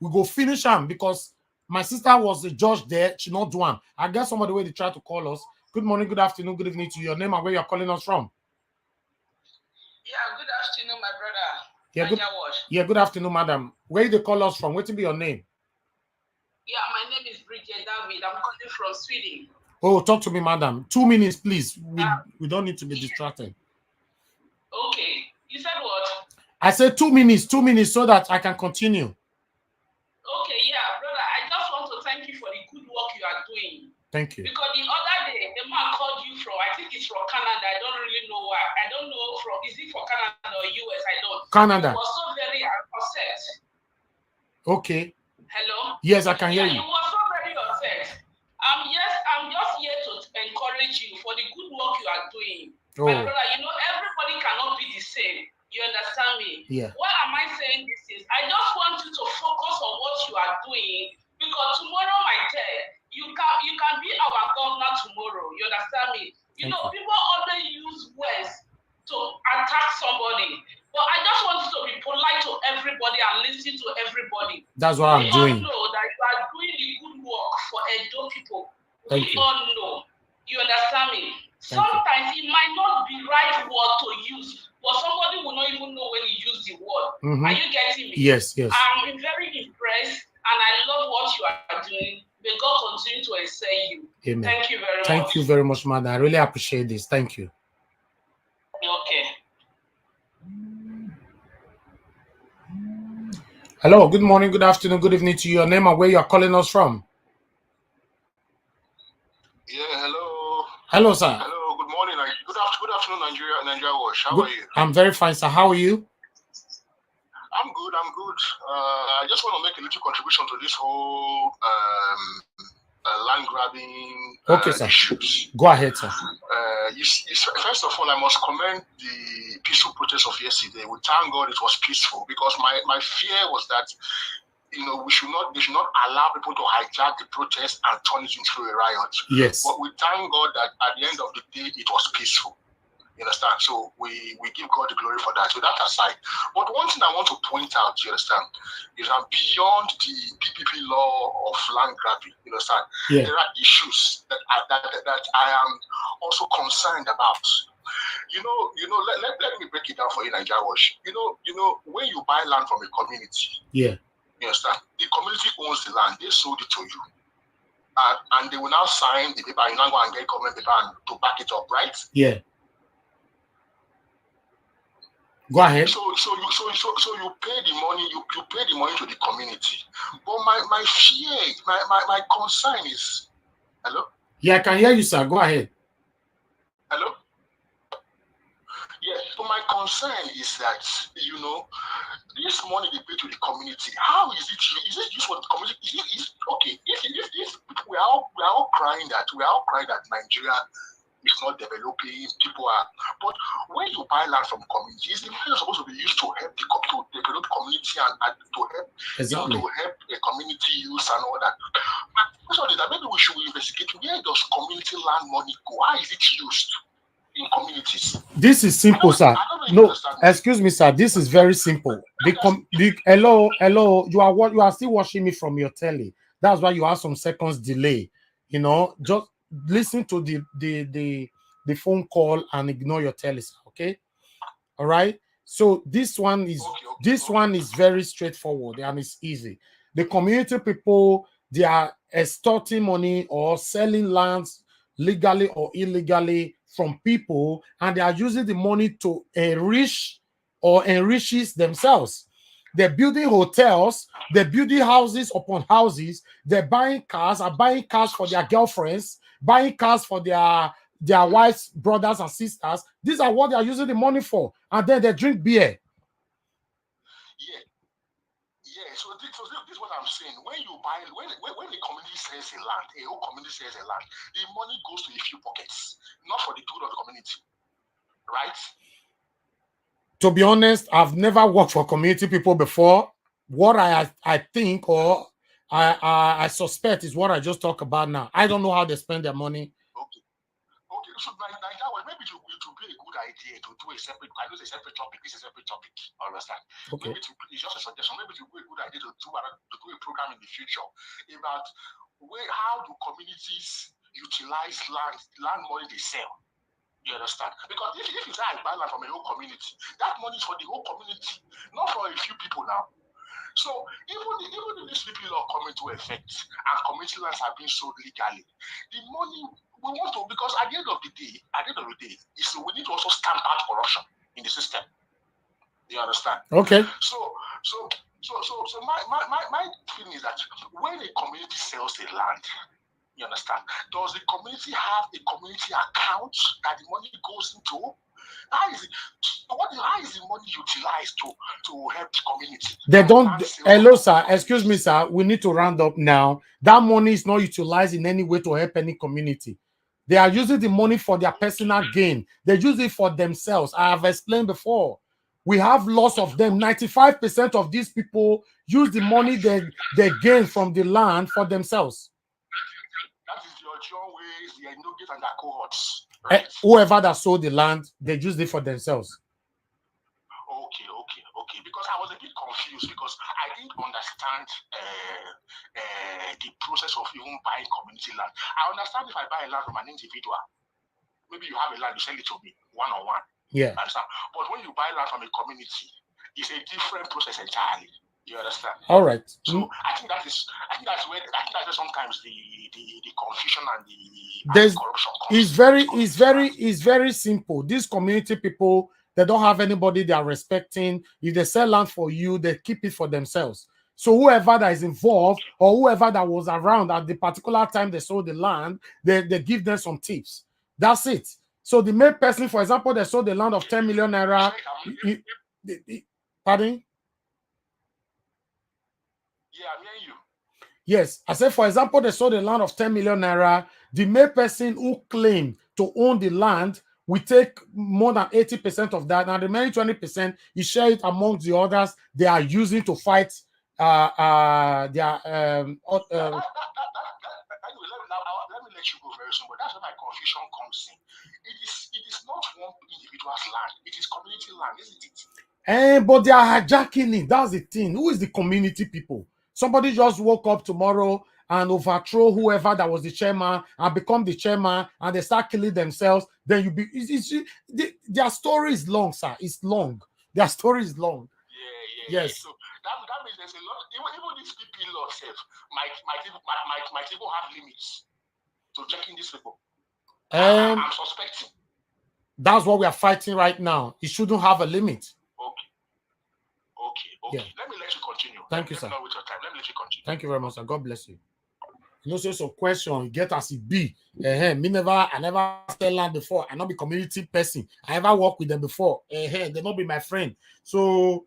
We go finish them, because my sister was the judge there. She not do one. I guess somebody way they try to call us. Good morning, good afternoon, good evening to your name and where you're calling us from. Yeah, good afternoon, my brother. Good afternoon, madam. Where they call us from? What will be your name? Yeah, my name is Bridget David. I'm calling from Sweden. Oh, talk to me, madam. 2 minutes, please. We don't need to be distracted. Okay. You said what? I said 2 minutes, so that I can continue. Okay, yeah, brother. I just want to thank you for the good work you are doing. Thank you. Because the other day, the man called you from, I think it's from Canada. I don't really know why. I don't know is it from Canada or US? I don't. Canada. He was so very upset. Okay. Hello? Yes, I can hear you. He was so very upset. Yes, I'm just here to encourage you for the good work you are doing. Oh. My brother, everybody cannot be the same. You understand me? Yeah. Why am I saying this is? I just want you to focus on what you are doing, because tomorrow might tell. You can be our governor tomorrow. You understand me? People always use words to attack somebody. But I just want you to be polite to everybody and listen to everybody. That's what I'm doing. We all know that you are doing the good work for Edo people. Thank you. All know. You understand me? Sometimes it might not be right word to use, but somebody will not even know when you use the word. Are you getting me? Yes. I'm very impressed, and I love what you are doing. May God continue to excel you. Amen. Thank you very much. Thank you very much, madam. I really appreciate this. Thank you. Okay. Hello, good morning, good afternoon, good evening to your name and where you are calling us from. Yeah, hello. Hello, sir. Hello, good morning. Good afternoon, Nigeria Watch. How are you? I'm very fine, sir. How are you? I'm good. I just want to make a little contribution to this whole land grabbing issues. Go ahead, sir. First of all, I must commend the peaceful protest of yesterday. We thank God it was peaceful, because my fear was that they should not allow people to hijack the protest and turn it into a riot. Yes. But we thank God that at the end of the day it was peaceful. You understand? So we give God the glory for that. So that aside. But one thing I want to point out, you understand, is that beyond the PPP law of land grabbing, you understand, there are issues that I am also concerned about. Let me break it down for you, Nigeria Watch. When you buy land from a community, you understand, the community owns the land, they sold it to you. And they will now sign the paper, you now go and get government paper to back it up, right? Yeah. Go ahead. So you pay the money, you pay the money to the community. But my fear, my concern is, hello? Yeah, I can hear you, sir. Go ahead. Hello? Yeah, so my concern is that, this money they pay to the community, how is it? Is it used for the community? Okay? If we are all crying that Nigeria is not developing, people are. But when you buy land from communities, the money is supposed to be used to help to develop community and to help exactly. to help the community use and all that. My question is that maybe we should investigate where does community land money go? How is it used in communities? This is simple, sir. No, excuse me, sir. This is very simple. Hello, you are still watching me from your telly. That's why you have some seconds delay. You know, just listen to the phone call and ignore your telly, sir, okay? All right. So this one is very straightforward and it's easy. The community people, they are extorting money or selling lands legally or illegally from people, and they are using the money to enrich or enriches themselves. They're building hotels, they're building houses upon houses, they're buying cars, are buying cars for their girlfriends, buying cars for their wives, brothers, and sisters. These are what they are using the money for, and then they drink beer. Yeah. So this is what I'm saying. When you buy, when the community sells a land, a whole community sells a land, the money goes to a few pockets, not for the good of the community, right? To be honest, I've never worked for community people before. What I think or I suspect is what I just talked about now. I don't know how they spend their money. Okay. So like that way, maybe it would be a good idea to do a separate. I know it's a separate topic. It's a separate topic. Understand? Okay. Maybe it's just a suggestion. Maybe it would be a good idea to do a program in the future about how do communities utilize land money they sell. You understand? Because if you say I buy land from a whole community, that money is for the whole community, not for a few people now. So even if this people law come into effect and community lands are being sold legally, the money we want to, because at the end of the day, we need to also stamp out corruption in the system. You understand? Okay. So my feeling is that when a community sells a land, you understand? Does the community have a community account that the money goes into? How is the money utilized to help the community? They don't. Hello, sir. Excuse me, sir. We need to round up now. That money is not utilized in any way to help any community. They are using the money for their personal gain. They use it for themselves. I have explained before. We have lots of them. 95% of these people use the money they gain from the land for themselves. That is your John Ways, the Enogate and their cohorts. Right? Whoever that sold the land, they use it for themselves. Okay. Because I was a bit confused because I didn't understand the process of even buying community land. I understand if I buy a land from an individual, maybe you have a land, you sell it to me one-on-one. Yeah. Understand? But when you buy land from a community, it's a different process entirely. You understand? All right. So I think that's where sometimes the confusion and the corruption comes. It's very simple. These community people, they don't have anybody they are respecting. If they sell land for you, they keep it for themselves. So whoever that is involved or whoever that was around at the particular time they sold the land, they give them some tips. That's it. So the main person, for example, they sold the land of 10 million naira. Pardon? Yeah, I'm hearing you. Yes, I said, for example, they sold the land of 10 million naira. The main person who claimed to own the land will take more than 80% of that. And the remaining 20%, he share it amongst the others they are using to fight Let me let you go very soon, but that's where my confusion comes in. It is not one individual's land, it is community land, isn't it? But they are hijacking it. That's the thing. Who is the community people? Somebody just woke up tomorrow and overthrow whoever that was the chairman and become the chairman, and they start killing themselves. Then you be their story is long, sir. It's long. Their story is long. Yeah. Yes. So that means there's a lot. Even these people law self might even have limits to checking these people. I'm suspecting. That's what we are fighting right now. It shouldn't have a limit. Okay. Yeah. Let me let you continue. Thank you, sir. Not with your time. Let me let you continue. Thank you very much, sir. God bless you. You know, so some question, you get as it be. I never sell land before. I not be community person. I ever work with them before. They not be my friend. So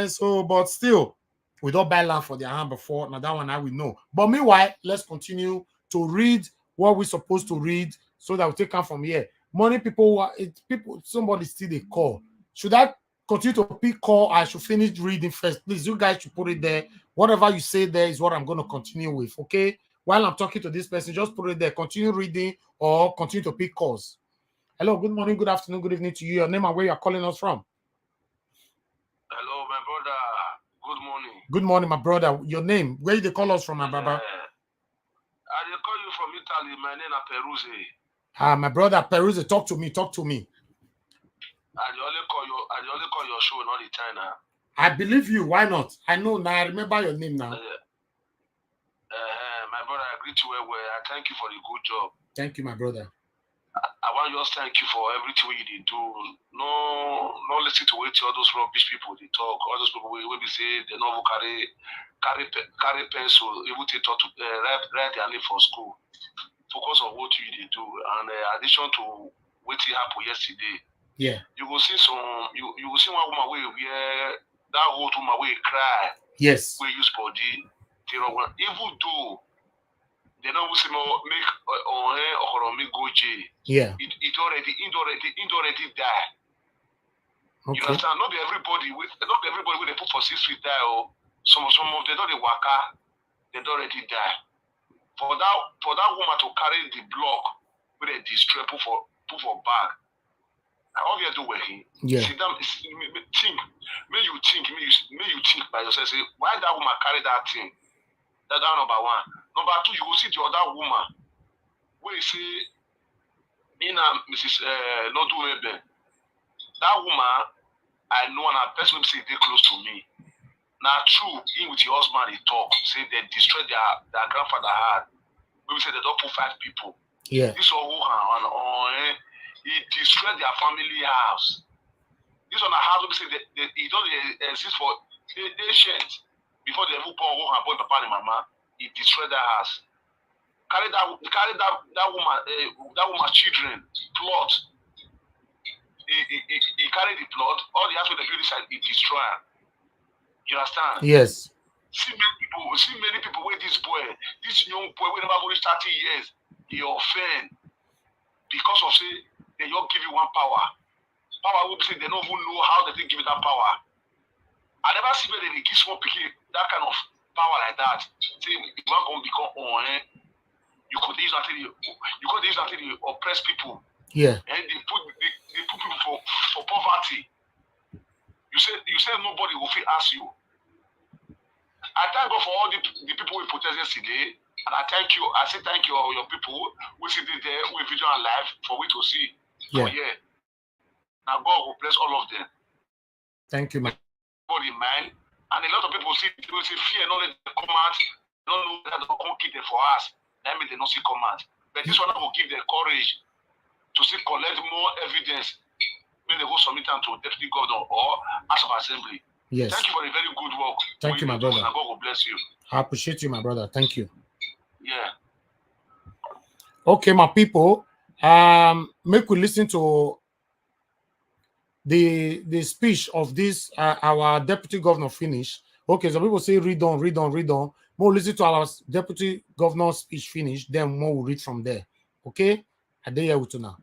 So, but still, we don't buy land for their hand before. Now that one I will know. But meanwhile, let's continue to read what we're supposed to read so that we take on from here. Money people, somebody still they call. Should I continue to pick call? I should finish reading first. Please, you guys should put it there. Whatever you say there is what I'm going to continue with. Okay. While I'm talking to this person, just put it there. Continue reading or continue to pick calls. Hello, good morning, good afternoon, good evening to you. Your name and where you're calling us from. Hello, my brother. Good morning. Good morning, my brother. Your name? Where did they call us from, my brother? I will call you from Italy. My name is Peruzzi. My brother Peruzzi, talk to me. Talk to me. I only call your show all the time now. I believe you. Why not? I know now. I remember your name now. My brother, I greet you well. I thank you for the good job. Thank you, my brother. I want to just thank you for everything you did do. No listen to what all those rubbish people they talk. All those people will be say they don't carry pencil, even to talk to write their name for school. Focus on what you did do. And addition to what happened yesterday. Yeah. You will see you will see one woman where that old woman will cry. Yes. We use body. Even though they don't make Ohen of Okhuoromi go jail. Yeah. It already died. Okay. You understand? Not everybody will they put for 6 feet die. Or some of them don't waka. They already die. For that woman to carry the block with a destroy put for bag. How you do with him? Yeah. Sit down, think. May you think by yourself. Say, why that woman carry that thing? That's number one. Number two, you will see the other woman. Where you say, Mrs. Nodumebe. That woman, I know and her person say they close to me. Now true, in with your husband they talk, say they destroyed their grandfather had. Maybe say they don't put 5 people. Yeah. This one he destroyed their family house. This one a house we say it don't exist for ancient. Before they move on boy papa and mama, he destroyed that house. Carry that woman's children plot. He carried the plot, all the house with the building side, he destroyed. You understand? Yes. See many people with this young boy, when never reach 30 years, he offend. Because of say they don't give you one power. Power will say they don't even know how they give you that power. I never see where they give someone that kind of power like that. Say if one can become you could use that to oppress people. Yeah. And they put people for poverty. You say nobody will feel ask you. I thank God for all the people we protest yesterday, and I say thank you all your people who sit there with video and live for we to see. Yeah. Yeah. Now God will bless all of them. Thank you, man. Body mind, and a lot of people say fear not let them come out, don't know that they come keep them for us. That means they don't see come out. But this one will give them courage to see collect more evidence when they go submit them to deputy governor or House of Assembly. Yes. Thank you for the very good work. Thank you, my brother. And God will bless you. I appreciate you, my brother. Thank you. Yeah. Okay, my people. Make we listen to the speech of this our deputy governor finish. Okay, so people say read on. We'll listen to our deputy governor's speech finish, then more we'll read from there. Okay? I dare you to now.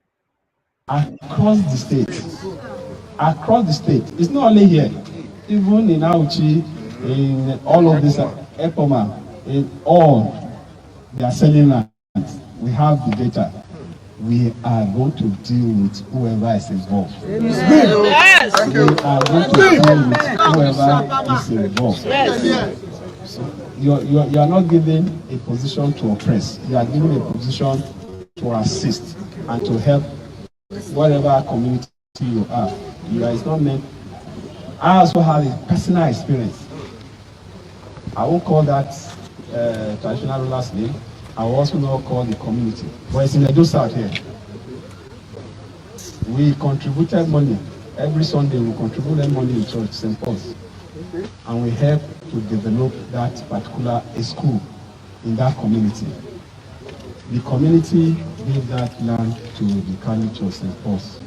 Across the state, it's not only here, even in AUG, in all of this EPOMA, in all they are selling land. We have the data. We are going to deal with whoever is involved. Yes. We are going to deal with whoever is involved. Yes. So you are not given a position to oppress. You are given a position to assist and to help whatever community you are. It's not meant. I also have a personal experience. I won't call that traditional ruler's name. I will also not call the community. But it's in the South here. We contributed money. Every Sunday we contribute money in church, St. Paul's. And we help to develop that particular school in that community. The community gave that land to the Catholic Church, St. Paul's.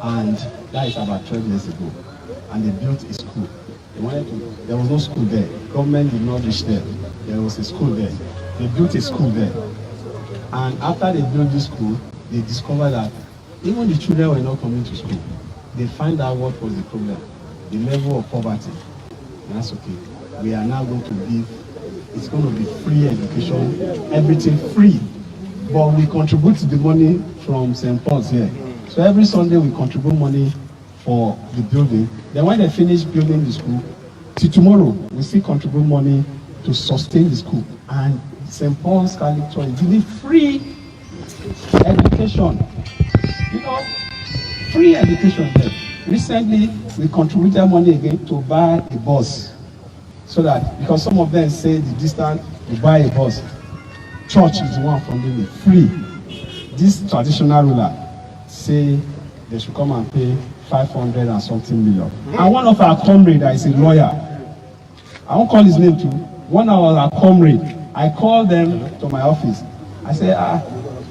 and that is about 12 years ago. And they built a school. There was no school there. Government did not reach there. There was a school there. They built a school there. And after they built this school, they discovered that even the children were not coming to school. They find out what was the problem, the level of poverty. And that's okay. We are now going to give, it's going to be free education, everything free. But we contribute the money from St. Paul's here. So every Sunday we contribute money for the building. Then when they finish building the school, till tomorrow, we still contribute money to sustain the school. And St. Paul's Catholic Church is giving free education. You know, free education there. Recently, we contributed money again to buy a bus. So that, because some of them say the distance, you buy a bus. Church is the one funding it, free. This traditional ruler say they should come and pay 500 and something million. And one of our comrades that is a lawyer, I won't call his name too, one of our comrades, I called them to my office. I said,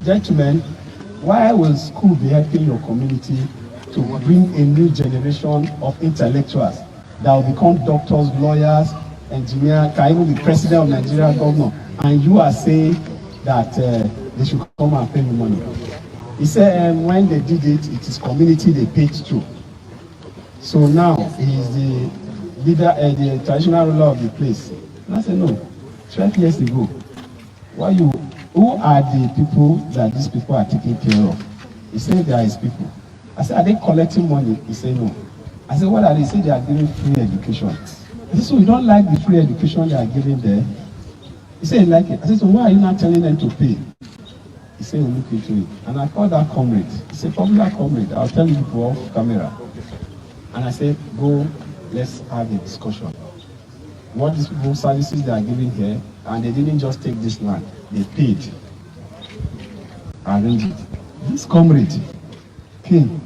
gentlemen, why will school be helping your community to bring a new generation of intellectuals that will become doctors, lawyers, engineers, can even be president of Nigeria, governor, and you are saying that they should come and pay me money? He said when they did it, it is community they paid through. So now he is the leader, the traditional ruler of the place. And I said, no, 12 years ago, who are the people that these people are taking care of? He said they are his people. I said, are they collecting money? He said, no. I said, what are they? He said they are giving free education. I said, so you don't like the free education they are giving there? He said he like it. I said, so why are you not telling them to pay? He said, we'll look into it. And I called that comrade. It's a popular comrade. I'll tell you people off camera. And I said, go, let's have a discussion. What these people services they are giving here, and they didn't just take this land, they paid. Arranged it. This comrade came,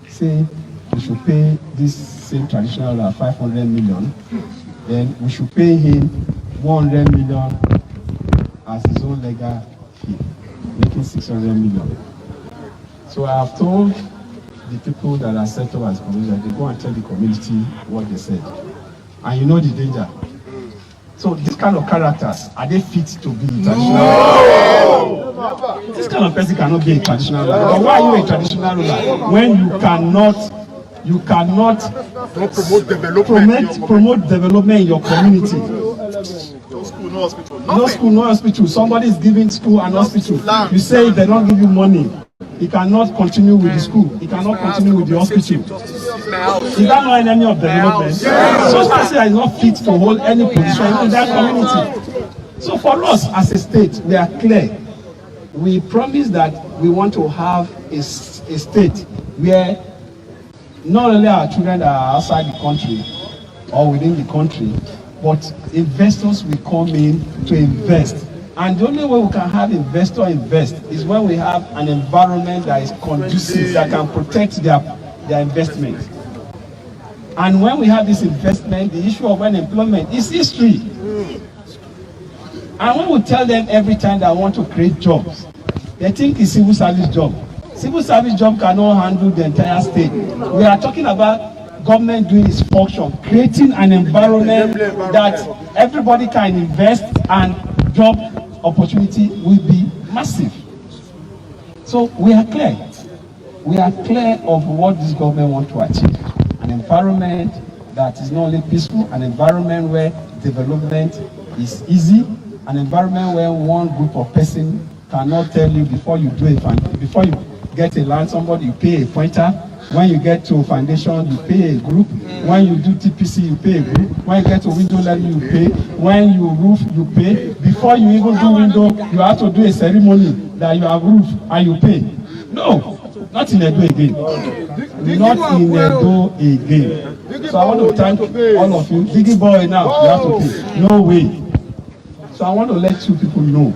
say we should pay this same traditional 500 million, then we should pay him 100 million as his own legal fee, making 600 million. So I have told the people that are set up as community, they go and tell the community what they said. And you know the danger. So this kind of characters, are they fit to be traditional? No! This kind of person cannot be a traditional ruler. But why are you a traditional ruler when you cannot promote development in your community? No school, no hospital. No school, no hospital. Somebody is giving school and hospital. You say they don't give you money. He cannot continue with the school. He cannot continue with the hospital. He doesn't know any of development. So person is not fit to hold any position in that community. So for us as a state, we are clear. We promise that we want to have a state where not only our children that are outside the country or within the country, but investors will come in to invest. And the only way we can have investors invest is when we have an environment that is conducive, that can protect their investment. And when we have this investment, the issue of unemployment is history. And when we tell them every time that I want to create jobs, they think it's civil service job. Civil service job cannot handle the entire state. We are talking about government doing its function, creating an environment that everybody can invest and job opportunity will be massive. So we are clear. We are clear of what this government wants to achieve. An environment that is not only peaceful, an environment where development is easy, an environment where one group of persons cannot tell you before you do it, before you get a land, somebody you pay a pointer. When you get to foundation, you pay a group. When you do TPC, you pay a group. When you get to window level, you pay. When you roof, you pay. Before you even do window, you have to do a ceremony that you have roof and you pay. No, not in Edo again. Not in Edo again. So I want to thank all of you. Diggy boy now, you have to pay. No way. So I want to let you people know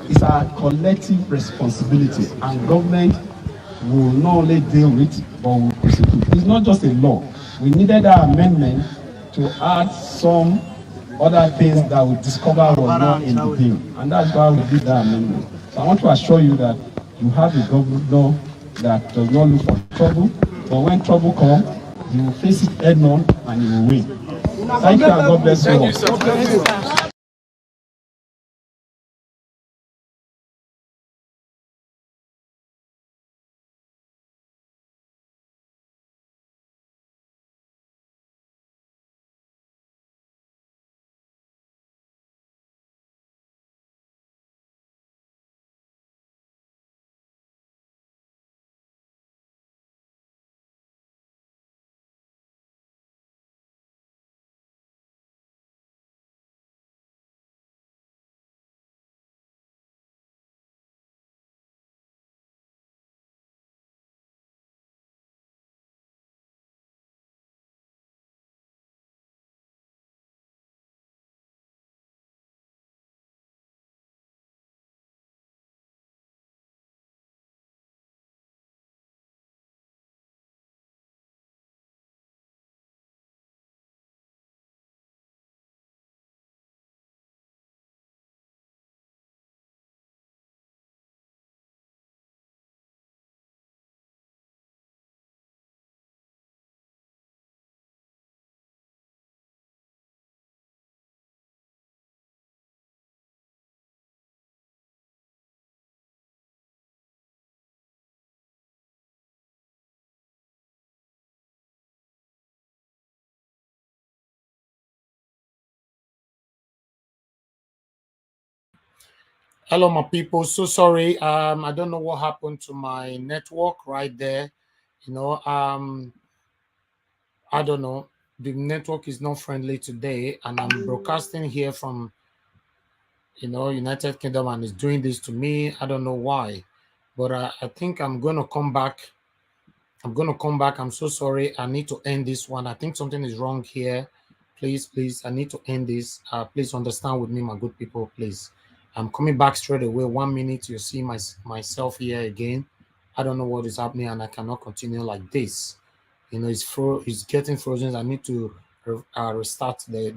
it's our collective responsibility, and government will not only deal with it, but will prosecute. It's not just a law. We needed that amendment to add some other things that we discovered was not in the bill. And that's why we did that amendment. So I want to assure you that you have a governor that does not look for trouble, But when trouble comes, you will face it head on and you will win. Thank you and God bless you all. Hello, my people. So sorry. I don't know what happened to my network right there. I don't know. The network is not friendly today, and I'm broadcasting here from United Kingdom, and it's doing this to me. I don't know why, but I think I'm gonna come back. I'm so sorry. I need to end this one. I think something is wrong here. Please, I need to end this. Please understand with me, my good people. Please, I'm coming back straight away. 1 minute, you see myself here again. I don't know what is happening, and I cannot continue like this. It's getting frozen. I need to restart the